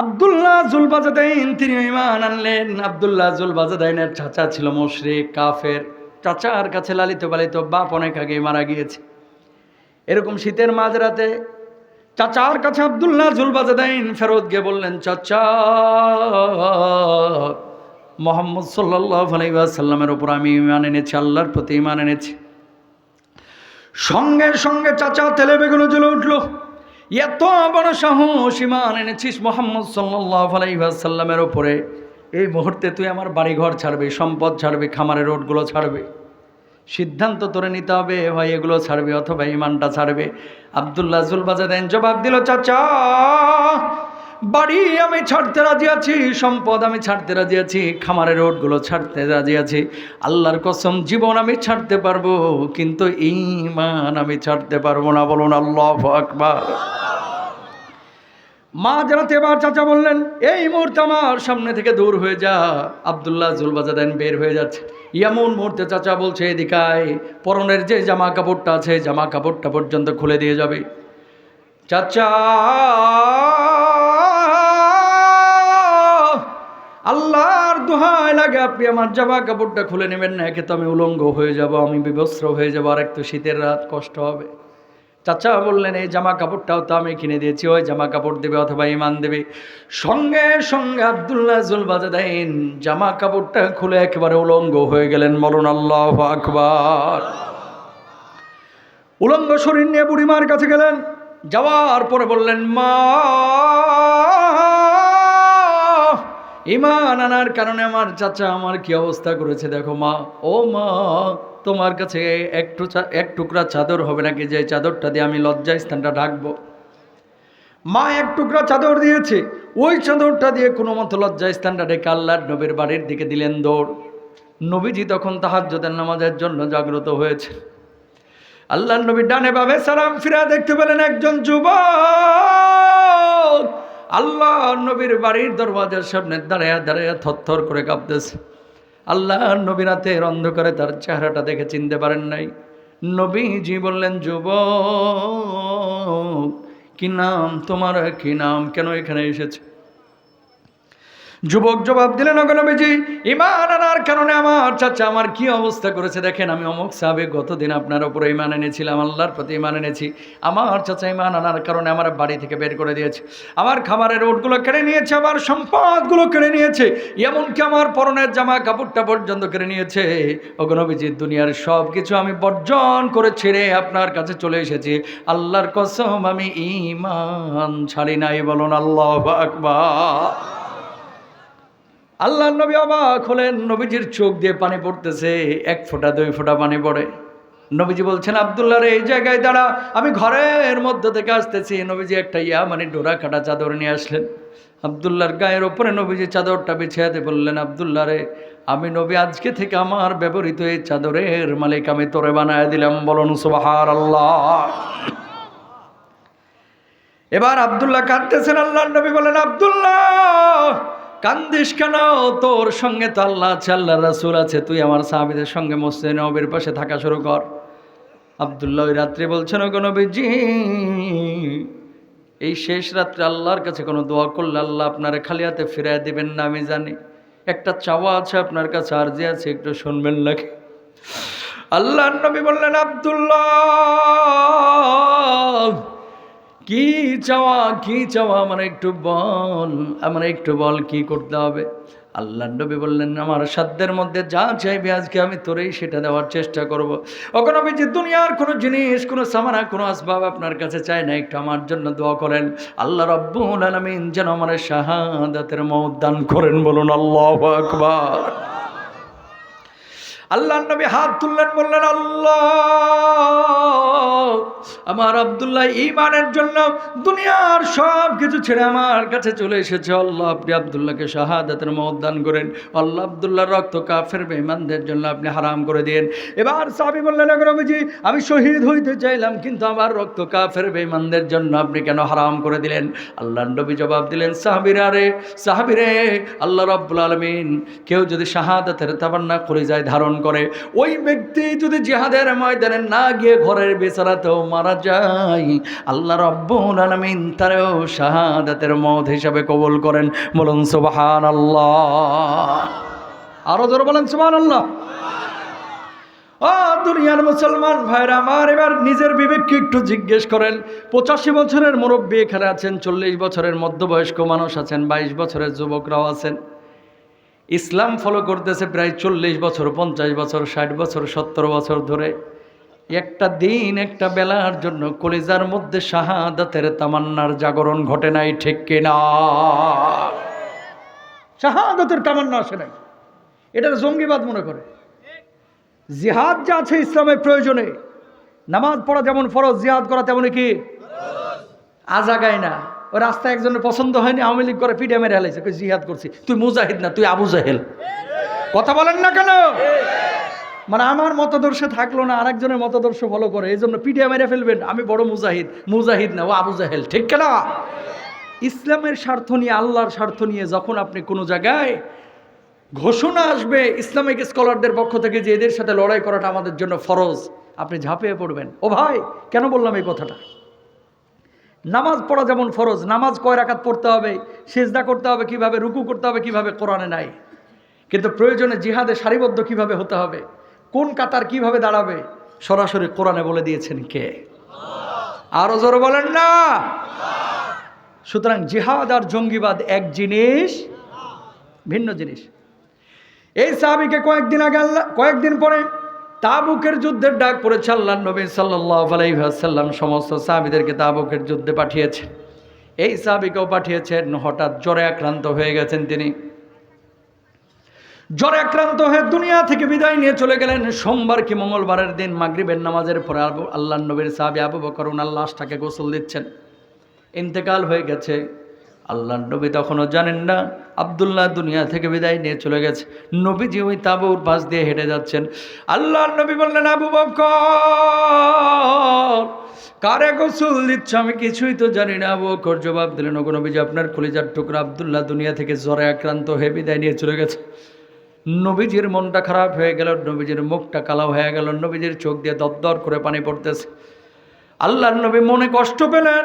আব্দুল্লাহ জুলবাজাদাইন তিনি ঈমান আনলেন। আব্দুল্লাহ জুলবাজাদাইনের চাচা ছিল মুশরিক কাফের। চাচার কাছে লালিত পালিত বাপ অনেক আগেই মারা গিয়েছে। এরকম শীতের মাঝরাতে চাচার কাছে আব্দুল্লাহ জুলবাজাদাইন ফেরত গিয়ে বললেন, চাচা, মুহাম্মদ সাল্লাল্লাহু আলাইহি ওয়াসাল্লামের উপর আমি ঈমান এনেছি, আল্লাহর প্রতি ঈমান এনেছি। সঙ্গে সঙ্গে চাচা তেলে বেগুনে জ্বলে উঠল, এত বড় সাহস, ঈমান এনেছিস মুহাম্মদ সাল্লাল্লাহু আলাইহি ওয়াসাল্লামের উপরে, এই মুহূর্তে তুই আমার বাড়িঘর ছাড়বি, সম্পদ ছাড়বি, খামারের রোডগুলো ছাড়বি। সিদ্ধান্ত তোরে নিতে হবে, হয় এগুলো ছাড়বে অথবা ঈমানটা ছাড়বে। আব্দুল্লাহ জুলবাজাদাইন জবাব দিল, চাচা, বাড়ি আমি ছাড়তে রাজি আছি, সম্পদ আমি ছাড়তে রাজি আছি, খামারের রোডগুলো ছাড়তে রাজি আছি, আল্লাহর কসম জীবন আমি ছাড়তে পারবো, কিন্তু ঈমান আমি ছাড়তে পারবো না। বলুন আল্লাহু আকবার। মা জানাতে এবার চাচা বললেন, এই মুহূর্তে আমার সামনে থেকে দূর হয়ে যা। আব্দুল্লাহ জুলবাজাদাইন বের হয়ে যাচ্ছে। এমন মুহূর্তে চাচা বলছে, এদিকায় পরনের যে জামা কাপড়টা আছে, জামা কাপড়টা পর্যন্ত খুলে দিয়ে যাবে। চাচা, আল্লাহর দোহাই লাগে, আপনি আমার জামা কাপড়টা খুলে নেবেন না, একে তো আমি উলঙ্গ হয়ে যাব, আমি বিবস্ত্র হয়ে যাব, আর একটু শীতের রাত, কষ্ট হবে। চাচা বললেন, এই জামা কাপড়টাও তো আমি কিনে দিয়েছি, ওই জামা কাপড় দেবে অথবা ঈমান দেবে। সঙ্গে সঙ্গে আব্দুল্লাহ জুলবাজাদাইন জামা কাপড়টা খুলে একেবারে উলঙ্গ হয়ে গেলেন। বলুন আল্লাহু আকবার। উলঙ্গ শরীর নিয়ে বুড়িমার কাছে গেলেন। যাওয়ার পরে বললেন, মা, ঈমান আনার কারণে আমার চাচা আমার কি অবস্থা করেছে দেখো মা। ও মা, তোমার কাছে এক টুকরা চাদর হবে নাকি যে চাদরটা দিয়ে আমি লজ্জাস্থানটা ঢাকবো? মা এক টুকরা চাদর দিয়েছে, ওই চাদরটা দিয়ে কোনো মতো লজ্জাস্থানটা ঢেকে আল্লাহর নবীর বাড়ির দিকে দিলেন দৌড়। নবীজি তখন তাহাজ্জুদের নামাজের জন্য জাগ্রত হয়েছে। আল্লাহর নবী ডানে বামে সালাম ফিরা দেখতে পেলেন একজন যুবক আল্লাহর নবীর বাড়ির দরওয়াজার সামনে দাঁড়ায়া দাঁড়ায়া থরথর করে কাঁপতেছে। আল্লাহর নবী রাতের অন্ধকারে তার চেহারাটা দেখে চিনতে পারেন নাই। নবীজি বললেন, যুবক কি নাম তোমার, কি নাম, কেন এখানে এসেছে? যুবক জবাব দিলেন, ওগো নবীজি, ঈমান আনার কারণে আমার চাচা আমার কি অবস্থা করেছে দেখেন। আমি অমুক সাহাবে গতদিন আপনার উপরে ঈমান এনেছিলাম, আল্লাহর প্রতি ঈমান এনেছি। আমার চাচা ঈমান আনার কারণে আমার বাড়ি থেকে বের করে দিয়েছে, আমার খাবারের ওটগুলো কেড়ে নিয়েছে, আমার সম্পদগুলো কেড়ে নিয়েছে, এমনকি আমার পরনের জামা কাপড়টা পর্যন্ত কেড়ে নিয়েছে। ওগো নবীজি, দুনিয়ার সব কিছু আমি বর্জন করে ছেড়ে আপনার কাছে চলে এসেছি। আল্লাহর কসম আমি ঈমান ছাড়ি নাই। বলুন আল্লাহু আকবার। আল্লাহর নবী অবাক হলেন, নবীজির চোখ দিয়ে পানি পড়তেছে, এক ফোঁটা দুই ফোঁটা পানি পড়ে। নবীজি বলছেন, আব্দুল্লাহ রে এই জায়গায় দাঁড়া, আমি ঘরের মধ্যে থেকে আসতেছি। নবীজি একটা ডোরা কাটা চাদর নিয়ে আসলেন। আব্দুল্লাহর গায়ের ওপরে নবীজি চাদরটা বিছিয়ে বললেন, আব্দুল্লাহ রে, আমি নবী আজকে থেকে আমার ব্যবহৃত এই চাদরের মালিক আমি তোরে বানায় দিলাম। বলুন সুবহানাল্লাহ। এবার আব্দুল্লাহ কাঁদতেছেন। আল্লাহর নবী বলেন, আব্দুল্লাহ কান্দিস কেন? তোর সঙ্গে তো আল্লাহ আছে, আল্লাহর রাসূল আছে, তুই আমার সাহাবীদের সঙ্গে মসজিদে নববীর পাশে থাকা শুরু কর। আব্দুল্লাহ ওই রাত্রে বলছেন, ওগো নবীজি, এই শেষ রাত্রে আল্লাহর কাছে কোনো দোয়া করলে আল্লাহ আপনারে খালি হাতে ফিরায় দিবেন না আমি জানি। একটা চাওয়া আছে আপনার কাছে, আরজি আছে, একটু শুনবেন নাকি? আল্লাহর নবী বললেন, আব্দুল্লাহ কি চাওয়া, কি চাওয়া, আমার একটু বল, আমার একটু বল কি করতে হবে? আল্লাহর নবী বললেন, আমার সাধ্যের মধ্যে যা চাইবে আজকে আমি তোরেই সেটা দেওয়ার চেষ্টা করব। ওগো নবীজি, দুনিয়ার কোনো জিনিস, কোনো সামানা, কোনো আসবাব আপনার কাছে চাই না, একটু আমার জন্য দোয়া করেন। আল্লাহ রাব্বুল আলামিন যেন আমার শাহাদাতের মওত দান করেন। বলুন আল্লাহু আকবার। আল্লাহর নবী হাত তুললেন, বললেন, আল্লাহ আমার আব্দুল্লাহ ঈমানের জন্য দুনিয়ার সব কিছু ছেড়ে আমার কাছে চলে এসেছে। আল্লাহ আপনি আব্দুল্লাহকে শাহাদাতের মওত দান করেন। আল্লাহ আব্দুল্লাহর রক্ত কাফের বেঈমানদের জন্য আপনি হারাম করে দিন। এবার সাহাবী বললেন, নবীজি আমি শহীদ হইতে চাইলাম, কিন্তু আমার রক্ত কাফের বেঈমানদের জন্য আপনি কেন হারাম করে দিলেন? আল্লাহর নবী জবাব দিলেন, সাহাবীরে, আল্লাহ রাব্বুল আলামিন কেউ যদি শাহাদাতের তামান্না করে যায় ধারণ করে, ওই ব্যক্তি যদি জিহাদের ময়দানে না গিয়ে ঘরের বিছানাতেও মারা যায়, আল্লাহ রাব্বুল আলামিন তারও শাহাদাতের মওত হিসাবে কবুল করেন। বলুন সুবহানাল্লাহ। আরো জোরে বলেন সুবহানাল্লাহ। ও দুনিয়ার মুসলমান ভাইরা আমার, এবার নিজের বিবেককে একটু জিজ্ঞেস করেন। 85 বছরের মুরব্বী এখানে আছেন, 40 বছরের মধ্যবয়স্ক মানুষ আছেন, 22 বছরের যুবকরাও আছেন। ইসলাম ফলো করতেছে প্রায় 40 বছর, 50 বছর, 60 বছর, 70 বছর ধরে। একটা দিন, একটা বেলার জন্য কলিজার মধ্যে শাহাদাতের তামান্নার জাগরণ ঘটে নাই, ঠিক কিনা? শাহাদাতের তামান্না আসে নাই, এটা জঙ্গিবাদ মনে করে। জিহাদ যা আছে ইসলামের প্রয়োজনে, নামাজ পড়া যেমন ফরজ, জিহাদ করা তেমনই কি আজাগায় না। ওই রাস্তায় একজনের পছন্দ হয়নি, আওয়ামী লীগ করে পিঠে মেরে হেলাইছে, জিহাদ করছি। তুই মুজাহিদ না, তুই আবু জাহেল। কথা বলেন না কেন? মানে আমার মতাদর্শে থাকলো না, আরেকজনের মতাদর্শ ফলো করে, এই জন্য পিঠে মেরে ফেলবেন। আমি বড় মুজাহিদ না, ও আবু জাহেল, ঠিক না? ইসলামের স্বার্থ নিয়ে, আল্লাহর স্বার্থ নিয়ে যখন আপনি কোনো জায়গায় ঘোষণা আসবে ইসলামিক স্কলারদের পক্ষ থেকে যে এদের সাথে লড়াই করাটা আমাদের জন্য ফরজ, আপনি ঝাঁপিয়ে পড়বেন। ও ভাই, কেন বললাম এই কথাটা? নামাজ পড়া যেমন ফরজ, নামাজ কয় রাকাত পড়তে হবে, সিজদা করতে হবে কিভাবে, রুকু করতে হবে কিভাবে, কোরআনে নাই। কিন্তু প্রয়োজনে জিহাদে সারিবদ্ধ কিভাবে হতে হবে, কোন কাতার কিভাবে দাঁড়াবে, সরাসরি কোরআনে বলে দিয়েছেন কে? আরো জোরে বলেন না। সুতরাং জিহাদ আর জঙ্গিবাদ এক জিনিস, ভিন্ন জিনিস। এই সাহাবীকে কয়েকদিন পরে তাবুকের যুদ্ধের ডাক পড়েছে। আল্লাহর নবী সাল্লাল্লাহু আলাইহি ওয়াসাল্লাম সমস্ত সাহাবীদেরকে তাবুকের যুদ্ধে পাঠিয়েছেন। এই সাহাবীকেও পাঠিয়েছেন। হঠাৎ জ্বরে আক্রান্ত হয়ে গেছেন তিনি। জ্বরে আক্রান্ত হয়ে দুনিয়া থেকে বিদায় নিয়ে চলে গেলেন। সোমবার কি মঙ্গলবারের দিন মাগরিবের নামাজের পরে আল্লাহর নবীর সাহাবী আবু বকর ওনার লাশটাকে গোসল দিচ্ছেন। ইন্তেকাল হয়ে গেছে। আল্লাহর নবী তখনও জানেন না আব্দুল্লাহ দুনিয়া থেকে বিদায় নিয়ে চলে গেছে। নবীজি ওই তাঁবুর পাশ দিয়ে হেঁটে যাচ্ছেন। আল্লাহর নবী বললেন, আবু বকর কারে গোসল দিচ্ছ? আমি কিছুই তো জানি না। আবু বকর জবাব দিলেন, ওগো নবীজি, আপনার কলিজার টুকরা আব্দুল্লাহ দুনিয়া থেকে জ্বরে আক্রান্ত হয়ে বিদায় নিয়ে চলে গেছে। নবীজির মনটা খারাপ হয়ে গেল, নবীজির মুখটা কালো হয়ে গেল, নবীজির চোখ দিয়ে দরদর করে পানি পড়তেছে। আল্লাহর নবী মনে কষ্ট পেলেন,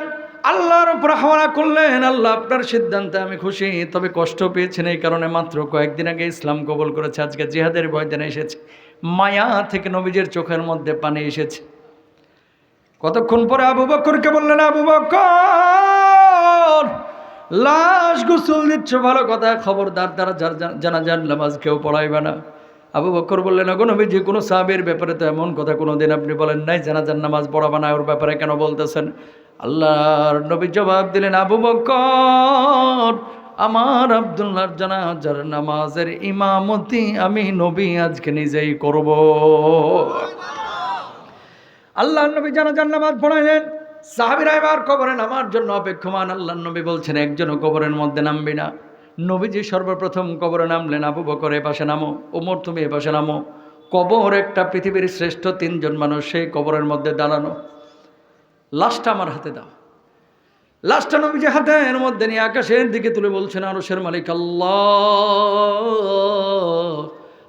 আল্লাহর উপর হাওয়া করলেন, আল্লাহ আপনার সিদ্ধান্তে আমি খুশি, তবে কষ্ট পেয়েছেন এই কারণে মাত্র কয়েকদিন আগে ইসলাম কবুল করেছে, আজকে জিহাদের ময়দানে এসেছে। মায়া থেকে নবীজির চোখের মধ্যে পানি এসেছে। কতক্ষণ পরে আবু বকরকে বললেন, আবু বকর লাশ গোসল দিচ্ছ ভালো কথা, খবরদার তারা জানাজার নামাজ কেউ পড়াইবে না। আবু বকর বললেন, ওগো নবী, যে কোনো সাহাবীর ব্যাপারে তো এমন কথা কোনোদিন আপনি বলেন নাই, জানাজার নামাজ পড়াবে না, ওর ব্যাপারে কেন বলতেছেন? আল্লাহর নবী জবাব দিলেন, আবু বকর আমার আব্দুল্লাহর জানাজার নামাজের ইমামতি আমি নবী আজকে নিজেই করব। আল্লাহর নবী জানাজার নামাজ পড়াইলেন। সাহাবীরা এবার কবরে নামার জন্য অপেক্ষমান। আল্লাহর নবী বলছেন, একজনও কবরের মধ্যে নামবি না। নবীজি সর্বপ্রথম কবরে নামলেন। আবু বকর এ পাশে নামো, ওমর তুমি এ পাশে নামো। কবর একটা পৃথিবীর শ্রেষ্ঠ তিনজন মানুষ, সেই কবরের মধ্যে দাঁড়ানো। লাশটা আমার হাতে দাও। লাশটা নবীজি হাতের মধ্যে নিয়ে আকাশের দিকে তুলে বলছেন, আরশের মালিক আল্লাহ,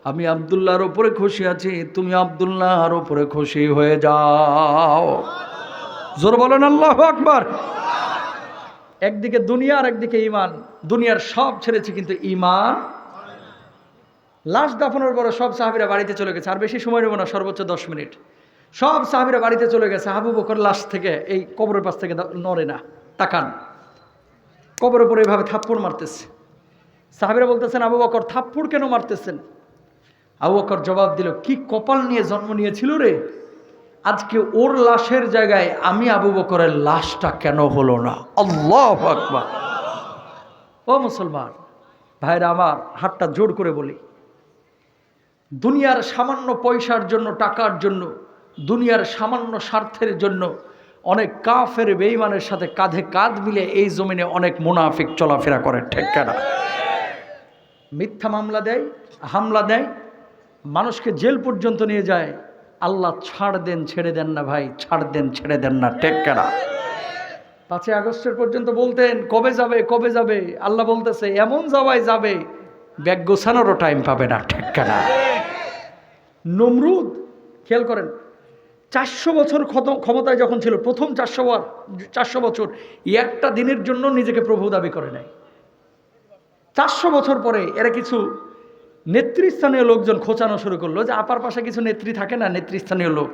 আমি আব্দুল্লাহর উপরে খুশি আছি, তুমি আব্দুল্লাহর উপরে খুশি হয়ে যাও। জোর বলেন আল্লাহু আকবার। একদিকে দুনিয়া আর একদিকে ঈমান। দুনিয়ার সব ছেড়েছি কিন্তু ঈমান। লাশ দাফনের পরে সব সাহাবীরা বাড়িতে চলে গেছে। আর বেশি সময় নেব না, সর্বোচ্চ 10 মিনিট। সব সাহাবীরা বাড়িতে চলে গেছে। আবু বকর লাশ থেকে এই কবরের পাশ থেকে নড়ে না, তাকান। কবরের উপরে এভাবে থাপ্পড় মারতেছে। সাহাবীরা বলতেছেন, আবু বকর থাপ্পড় কেন মারতেছেন? আবু বকর জবাব দিল, কি কপাল নিয়ে জন্ম নিয়েছিল রে, আজকে ওর লাশের জায়গায় আমি আবু বকরের লাশটা কেন হলো না? আল্লাহু আকবার। ও মুসলমান ভাইরা আমার, হাতটা জোর করে বলি, দুনিয়ার সামান্য পয়সার জন্য, টাকার জন্য, দুনিয়ার সামান্য স্বার্থের জন্য অনেক কাফের বেঈমানের সাথে কাঁধে কাঁধ মিলে এই জমিনে অনেক মুনাফিক চলাফেরা করে, ঠিক না? মিথ্যা মামলা দেয়, হামলা দেয়, মানুষকে জেল পর্যন্ত নিয়ে যায়। আল্লাহ ছাড় দেন ছেড়ে দেন না ভাই, ছাড় দেন ছেড়ে দেন না, ঠিক না? 5 আগস্টের পর্যন্ত বলতেন কবে যাবে কবে যাবে, আল্লাহ বলতেছে এমন যাওয়ায় যাবে ব্যাগ গোছানোরও টাইম পাবে না, ঠিক না? নমরুদ খেয়াল করেন, 400 বছর ক্ষমতায় যখন ছিল, প্রথম 400 বছর একটা দিনের জন্য নিজেকে প্রভু দাবি করে নাই। 400 বছর পরে এরা কিছু নেতৃস্থানীয় লোকজন খোঁচানো শুরু করলো যে আপার পাশে কিছু নেত্রী থাকে না, নেতৃস্থানীয় লোক,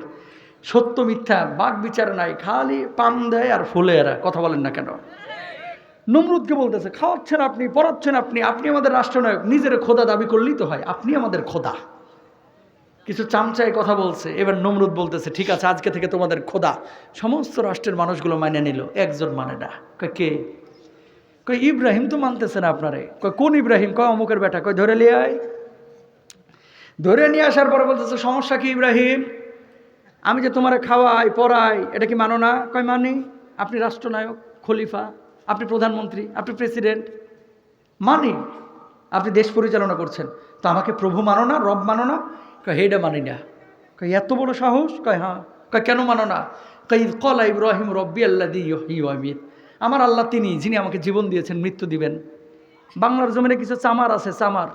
সত্য মিথ্যা বাক বিচার নাই, খালি পাম দেয় আর ফুলে। এরা কথা বলেন না কেন? নমরুদকে বলতেছে, খাওয়াচ্ছেন আপনি, পড়াচ্ছেন আপনি, আপনি আমাদের রাষ্ট্রনায়ক, নিজের খোদা দাবি করলেই তো হয়, আপনি আমাদের খোদা। কিছু চামচায় কথা বলছে। এবার নমরুদ বলতেছে, ঠিক আছে আজকে থেকে তোমাদের খোদা। সমস্ত রাষ্ট্রের মানুষগুলো মানে নিল, একজন মানে না। কয় কে? কয় ইব্রাহিম তো মানতেছে না আপনারে। কয় কোন ইব্রাহিম? কয় অমুকের বেটা। কয় ধরে নিয়ে আয়। ধরে নিয়ে আসার পরে বলতেছে, সমস্যা কি ইব্রাহিম? আমি যে তোমারে খাওয়াই পড়াই, এটা কি মানো না? কয় মানি। আপনি রাষ্ট্রনায়ক, খলিফা, আপনি প্রধানমন্ত্রী, আপনি প্রেসিডেন্ট, মানি। আপনি দেশ পরিচালনা করছেন, তো আমাকে প্রভু মানো না, রব মানো না? কয় হেডা মানি না। কয় এত বড় সাহস? কয় হ্যাঁ। কয় কেন মানো না? কয় কলা ইব্রাহিম রব্বি আল্লাযী ইউহয়ী ওয়া ইউমীত, আমার আল্লাহ তিনি যিনি আমাকে জীবন দিয়েছেন, মৃত্যু দিবেন। বাংলার জমিনে কিছু চামার আছে, চামার,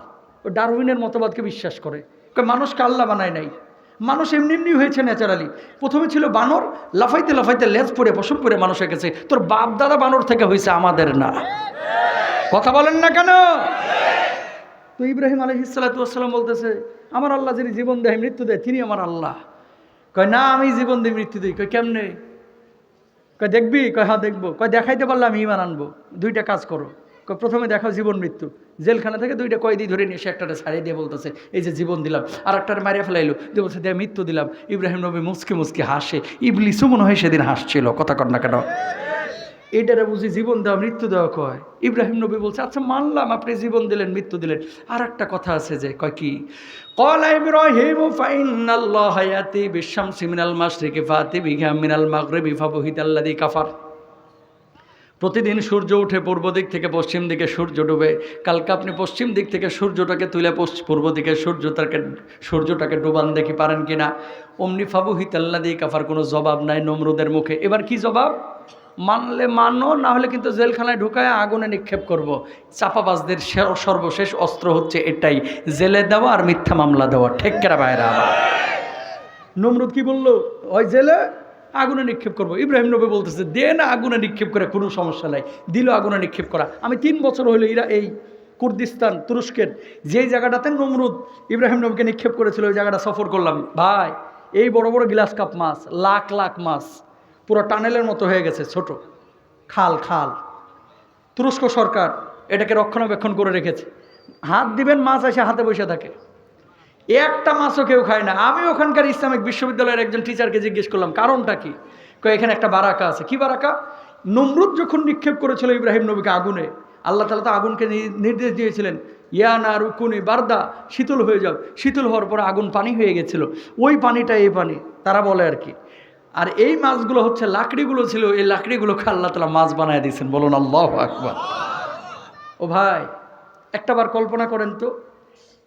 ও ডারউইনের মতবাদকে বিশ্বাস করে। কয় মানুষকে আল্লাহ বানায় নাই, মানুষ এমনি এমনি হয়েছে ন্যাচারালি। প্রথমে ছিল বানর, লাফাইতে লাফাইতে লেজ পড়ে পশম পড়ে মানুষ হয়ে গেছে। তোর বাপ দাদা বানর থেকে হয়েছে, আমাদের না। কথা বলেন না কেন? তো ইব্রাহিম আলাইহিস সালাতু ওয়াস সালাম বলতেছে, আমার আল্লাহ যিনি জীবন দেয় মৃত্যু দেয় তিনি আমার আল্লাহ। কয় না, আমি জীবন দিই মৃত্যু দিই। কয় কেমনে? কয় দেখবি? কয় হ্যাঁ দেখবো। কয় দেখাইতে পারলে আমি ঈমান আনবো। 2টা কাজ করো। কয় প্রথমে দেখাও জীবন মৃত্যু। জেলখানা থেকে 2টা কয়েদি ধরে নিয়ে এসে একটারে ছাড়িয়ে দিয়ে বলতেছে, এই যে জীবন দিলাম, আর একটারে মারিয়া ফেলাইলো, দিয়ে বলছে দিয়ে মৃত্যু দিলাম। ইব্রাহিম নবী মুসকি মুসকি হাসে, ইবলিসও মনে হয় সেদিন হাসছিল। কথা কর না কেন? এটারে বুঝি জীবন দেওয়া মৃত্যু দেওয়া কয়। ইব্রাহিম নবী বলছে আচ্ছা মানলাম আপনি জীবন দিলেন মৃত্যু দিলেন, আর একটা কথা আছে যে কয় কি, ক্বালা ইব্রাহিমু ফাইন্নাল্লাহা ইয়াতি বিশ-শামসি মিনাল মাশরিকি ফাতি বিহা মিনাল মাগরিবি ফাবুহিতাল্লাযী কাফার। প্রতিদিন সূর্য উঠে পূর্ব দিক থেকে পশ্চিম দিকে সূর্য ডুবে, কালকে আপনি পশ্চিম দিক থেকে সূর্যটাকে তুলে পূর্ব দিকে সূর্যটাকে ডুবান দেখি পারেন কিনা। অমনি ফাবুহিতাল্লাযী কাফার, কোনো জবাব নাই নমরুদের মুখে। এবার কি জবাব? মানলে মানো, না হলে কিন্তু জেলখানায় ঢুকায় আগুনে নিক্ষেপ করব। চাপাবাজদের সর্বশেষ অস্ত্র হচ্ছে এটাই, জেলে দেওয়া আর মিথ্যা মামলা দেওয়া। ঠিক কেনা ভাইরা? নমরুদ কি বলল? ওই জেলে আগুনে নিক্ষেপ করবো। ইব্রাহিম নবী বলতেছে দে না আগুনে নিক্ষেপ করে, কোনো সমস্যা নাই। দিল আগুনে নিক্ষেপ করা। আমি 3 বছর হইলো এই কুর্দিস্তান তুরস্কের যেই জায়গাটাতে নমরুদ ইব্রাহিম নবীকে নিক্ষেপ করেছিল ওই জায়গাটা সফর করলাম ভাই। এই বড় বড় গ্লাস কাপ মাছ, লাখ লাখ মাছ, পুরো টানেলের মতো হয়ে গেছে, ছোট খাল খাল। তুরস্ক সরকার এটাকে রক্ষণাবেক্ষণ করে রেখেছে। হাত দিবেন মাছ এসে হাতে বসে থাকে, একটা মাছও কেউ খায় না। আমি ওখানকার ইসলামিক বিশ্ববিদ্যালয়ের একজন টিচারকে জিজ্ঞেস করলাম কারণটা কি, এখানে একটা বারাকা আছে। কি বারাকা? নমরুদ যখন নিক্ষেপ করেছিল ইব্রাহিম নবীকে আগুনে, আল্লাহ তাআলা তো আগুনকে নির্দেশ দিয়েছিলেন ইয়া না রুকুনি বারদা, শীতল হয়ে যাও। শীতল হওয়ার পরে আগুন পানি হয়ে গেছিল, ওই পানিটা এই পানি তারা বলে আর কি। আর এই মাছগুলো হচ্ছে লাকড়িগুলো ছিল, এই লাকড়িগুলোকে আল্লাহ তাআলা মাছ বানায় দিয়েছেন। বলুন আল্লাহু আকবার। ও ভাই একটাবার কল্পনা করেন তো,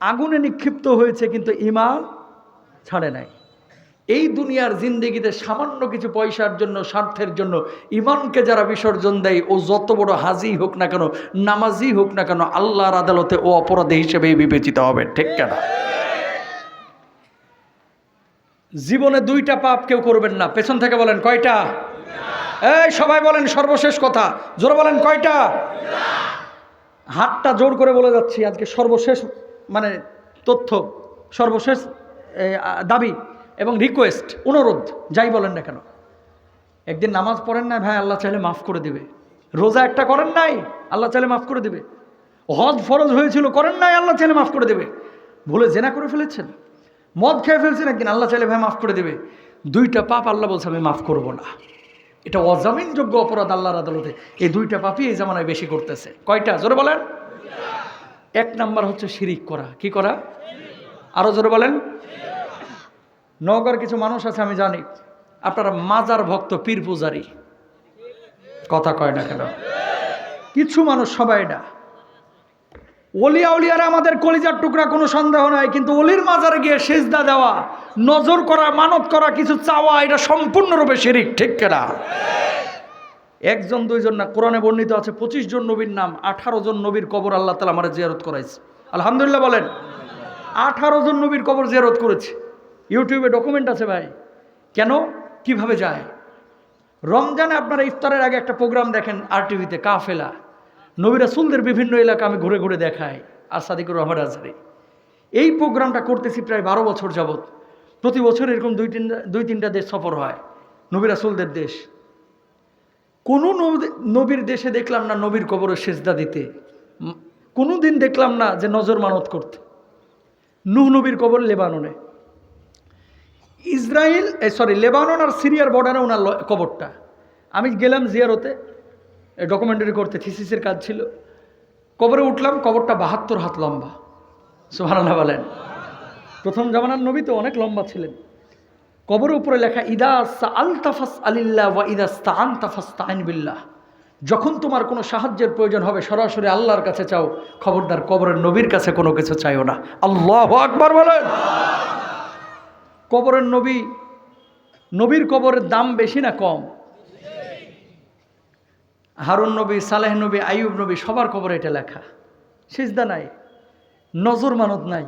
আগুনে নিক্ষিপ্ত হয়েছে কিন্তু ঈমান ছাড়ে নাই। এই দুনিয়ার জিন্দেগিতে সামান্য কিছু পয়সার জন্য, স্বার্থের জন্য ঈমানকে যারা বিসর্জন দেয়, ও যত বড় হাজি হোক না কেন, নামাজি হোক না কেন, আল্লাহর আদালতে ও অপরাধী হিসেবেই বিবেচিত হবে। ঠিক কেনা? জীবনে 2টা পাপ কেউ করবেন না। পেছন থেকে বলেন কয়টা? এই সবাই বলেন সর্বশেষ কথা, জোরে বলেন কয়টা? হাতটা জোর করে বলে যাচ্ছি আজকে সর্বশেষ মানে তথ্য, সর্বশেষ দাবি এবং রিকোয়েস্ট, অনুরোধ, যাই বলেন না কেন। একদিন নামাজ পড়েন না ভাই, আল্লাহ চাইলে মাফ করে দিবে। রোজা একটা করেন নাই, আল্লাহ চাইলে মাফ করে দিবে। হজ ফরজ হয়েছিল, করেন নাই, আল্লাহ চাইলে মাফ করে দেবে। ভুলে জেনা করে ফেলেছেন, মদ খেয়ে ফেলছেন, একদিন আল্লাহ চাইলে ভাই মাফ করে দেবে। 2টা পাপ আল্লাহ বলছে আমি মাফ করব না। এটা অজামিনযোগ্য অপরাধ আল্লাহর আদালতে। এই 2টা পাপই এই জামানায় বেশি করতেছে। কয়টা? জোরে বলেন। 1 নাম্বার হচ্ছে শিরিক করা। কি করা? আরো জোরে বলেন। নওগাঁর কিছু মানুষ আছে আমি জানি, আপনারা মাজার ভক্ত, পীর পূজারি, কথা কয় না কেন? কিছু মানুষ, সবাই না। ওলিয়া উলিয়ারা আমাদের কলিজার টুকরা, কোনো সন্দেহ নাই, কিন্তু অলির মাজারে গিয়ে সেজদা দেওয়া, নজর করা, মানত করা, কিছু চাওয়া, এটা সম্পূর্ণরূপে শিরিক। ঠিক কেনা? 1 জন 2 জন না, কোরআনে বর্ণিত আছে 25 জন নবীর নাম, 18 জন নবীর কবর আল্লাহ তাআলা আমার জিয়ারত করাইছে। আলহামদুলিল্লাহ বলেন। 18 জন নবীর কবর জিয়ারত করেছে, ইউটিউবে ডকুমেন্ট আছে ভাই। কেন? কিভাবে যায়? রমজানে আপনারা ইফতারের আগে একটা প্রোগ্রাম দেখেন RTV-তে, কাফেলা, নবী রাসূলদের বিভিন্ন এলাকা আমি ঘুরে ঘুরে দেখাই, আর সাদিকুর রহমান আজহারি। এই প্রোগ্রামটা করতেছি প্রায় 12 বছর যাবত। প্রতি বছর এরকম 2-3টা দেশ সফর হয়, নবী রাসূলদের দেশ। কোনো নবীর দেশে দেখলাম না নবীর কবরে সেজদা দিতে, কোনো দিন দেখলাম না যে নজর মানত করতে। নূহ নবীর কবর লেবাননে, লেবানন আর সিরিয়ার বর্ডারে ওনার কবরটা। আমি গেলাম জিয়ারতে, ডকুমেন্টারি করতে, থিসিসের কাজ ছিল। কবরে উঠলাম, কবরটা 72 হাত লম্বা। সুবহানাল্লাহ বলেন। প্রথম জামানার নবী তো অনেক লম্বা ছিলেন। কবরের উপরে লেখা ইদা সাআলতা ফাসআলিল্লাহ ওয়া ইদা ইসতাআনতা ফাসতাইন বিল্লাহ। যখন তোমার কোনো সাহায্যের প্রয়োজন হবে সরাসরি আল্লাহর কাছে চাও, খবরদার কবরের নবীর কাছে কোনো কিছু চাইও না। আল্লাহু আকবার বলেন। কবরের নবীর কবরের দাম বেশি না কম? হারুন নবী, সালেহ নবী, আইয়ুব নবী, সবার কবরে এটা লেখা। সিজদা নাই, নজর মানত নাই।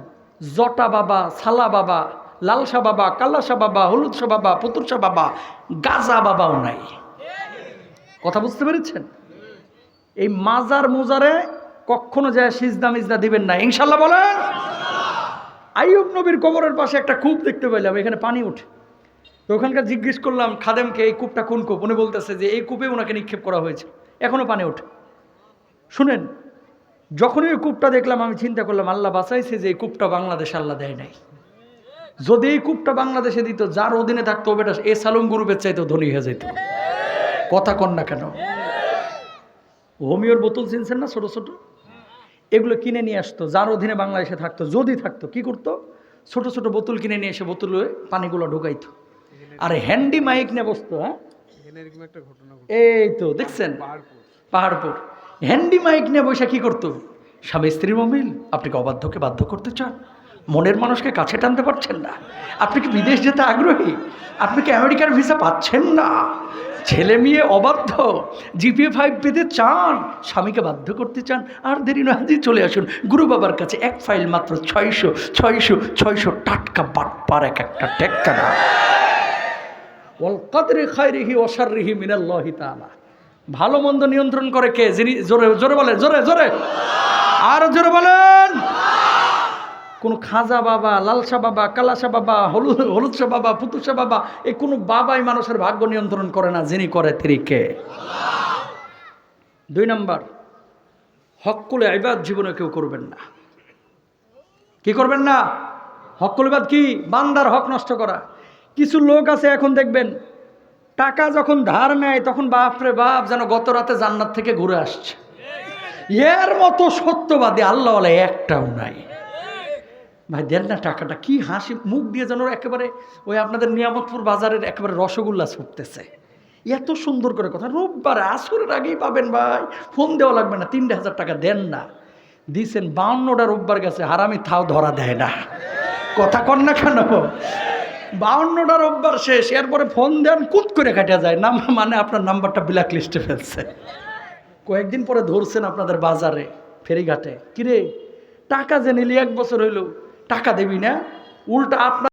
জটা বাবা, সালা বাবা, লালসা বাবা, কালাসা বাবা, হলুদসা বাবা, পুতুরসা বাবা, গাজা বাবাও নাই। কথা বুঝতে পেরেছেন? এই মাজার মুজারে কখনো যায় সিজদা মিজদা দিবেন না, ইনশাল্লাহ বলেন। আইয়ুব নবীর কবরের পাশে একটা কূপ দেখতে পেলাম, এখানে পানি উঠে। তো ওখানকার জিজ্ঞেস করলাম খাদেমকে, এই কূপটা কোন কূপ? উনি বলতেছে যে এই কূপে ওনাকে নিক্ষেপ করা হয়েছে, এখনো পানি ওঠে। শুনেন, যখনই ওই কূপটা দেখলাম আমি চিন্তা করলাম আল্লাহ বাঁচাইছে যে এই কূপটা বাংলাদেশে আল্লাহ দেয় নাই। যদি এই কূপটা বাংলাদেশে দিত, যার অধীনে থাকতো বেটা এ সালুম গ্রুপের চাইতেও ধনী হয়ে যেত। কথা কন না কেন? হোমিওর বোতল চিনছেন না, ছোট ছোট, এগুলো কিনে নিয়ে আসতো, যার অধীনে বাংলাদেশে থাকতো, যদি থাকতো কি করতো, ছোট ছোট বোতল কিনে নিয়ে এসে বোতলে পানিগুলো ঢুকাইতো, আর হ্যান্ডি মাইক নিয়ে বসতো। হ্যাঁ, এই তো দেখছেন পাহাড়পুর, হ্যান্ডি মাইক নিয়ে বসে কি করতো, স্বামী স্ত্রীর মমিল, আপনি কি অবাধ্যকে বাধ্য করতে চান, মনের মানুষকে কাছে টানতে পারছেন না, আপনি কি বিদেশ যেতে আগ্রহী, আপনি কি আমেরিকার ভিসা পাচ্ছেন না, ছেলে মেয়ে অবাধ্য, জিপিএ 5 পেতে চান, স্বামীকে বাধ্য করতে চান, আর দেরি না দিয়ে চলে আসুন গুরু বাবার কাছে, এক ফাইল মাত্র 600 টাটকা বাটপার এক একটা টেক্কা না। ওয়াল কদরি খায়রিহি ওয়া শাররিহি মিনাল্লাহি তাআলা। ভালো মন্দ নিয়ন্ত্রণ করে কে? যিনি, জোরে জোরে বলেন, জোরে জোরে, আর জোরে বলেন। কোন খাজা বাবা, লালসা বাবা, কালাসা বাবা, হলুদসা বাবা, পুতুসা বাবা, এই কোনো বাবাই মানুষের ভাগ্য নিয়ন্ত্রণ করে না, যিনি করে তিনি কে? 2 নম্বর, হক্কুল ইবাদ জীবনে কেউ করবেন না। কি করবেন না? হক্কুল ইবাদ কি? বান্দার হক নষ্ট করা। কিছু লোক আছে এখন দেখবেন, টাকা যখন ধার নেয় তখন বাপরে বাপ যেন গত রাতে জান্নাত থেকে ঘুরে আসছে। এর মতো সত্যবাদী আল্লাহওয়ালা একটাও নাই। ভাই দেন না টাকাটা, কি হাসি মুখ দিয়ে যেন একেবারে ওই আপনাদের নিয়ামতপুর বাজারের একেবারে রসগোল্লা ছুটতেছে, এত সুন্দর করে কথা। রোববার আসরের আগেই পাবেন ভাই, ফোন দেওয়া লাগবে না, 3,000 টাকা দেন না, দিছেন 52টা রোববার গেছে, হারামি থাও ধরা দেয় না, কথা কন না কেন? 52টা রোববার শেষ, এরপরে ফোন দেন কুত করে কাটা যায় না, মানে আপনার নাম্বারটা ব্ল্যাক লিস্টে ফেলছে। কয়েকদিন পরে ধরছেন আপনাদের বাজারে ফেরিঘাটে, কিরে টাকা যে নিলি 1 বছর হইল, টাকা দেবি না, উল্টা আপনার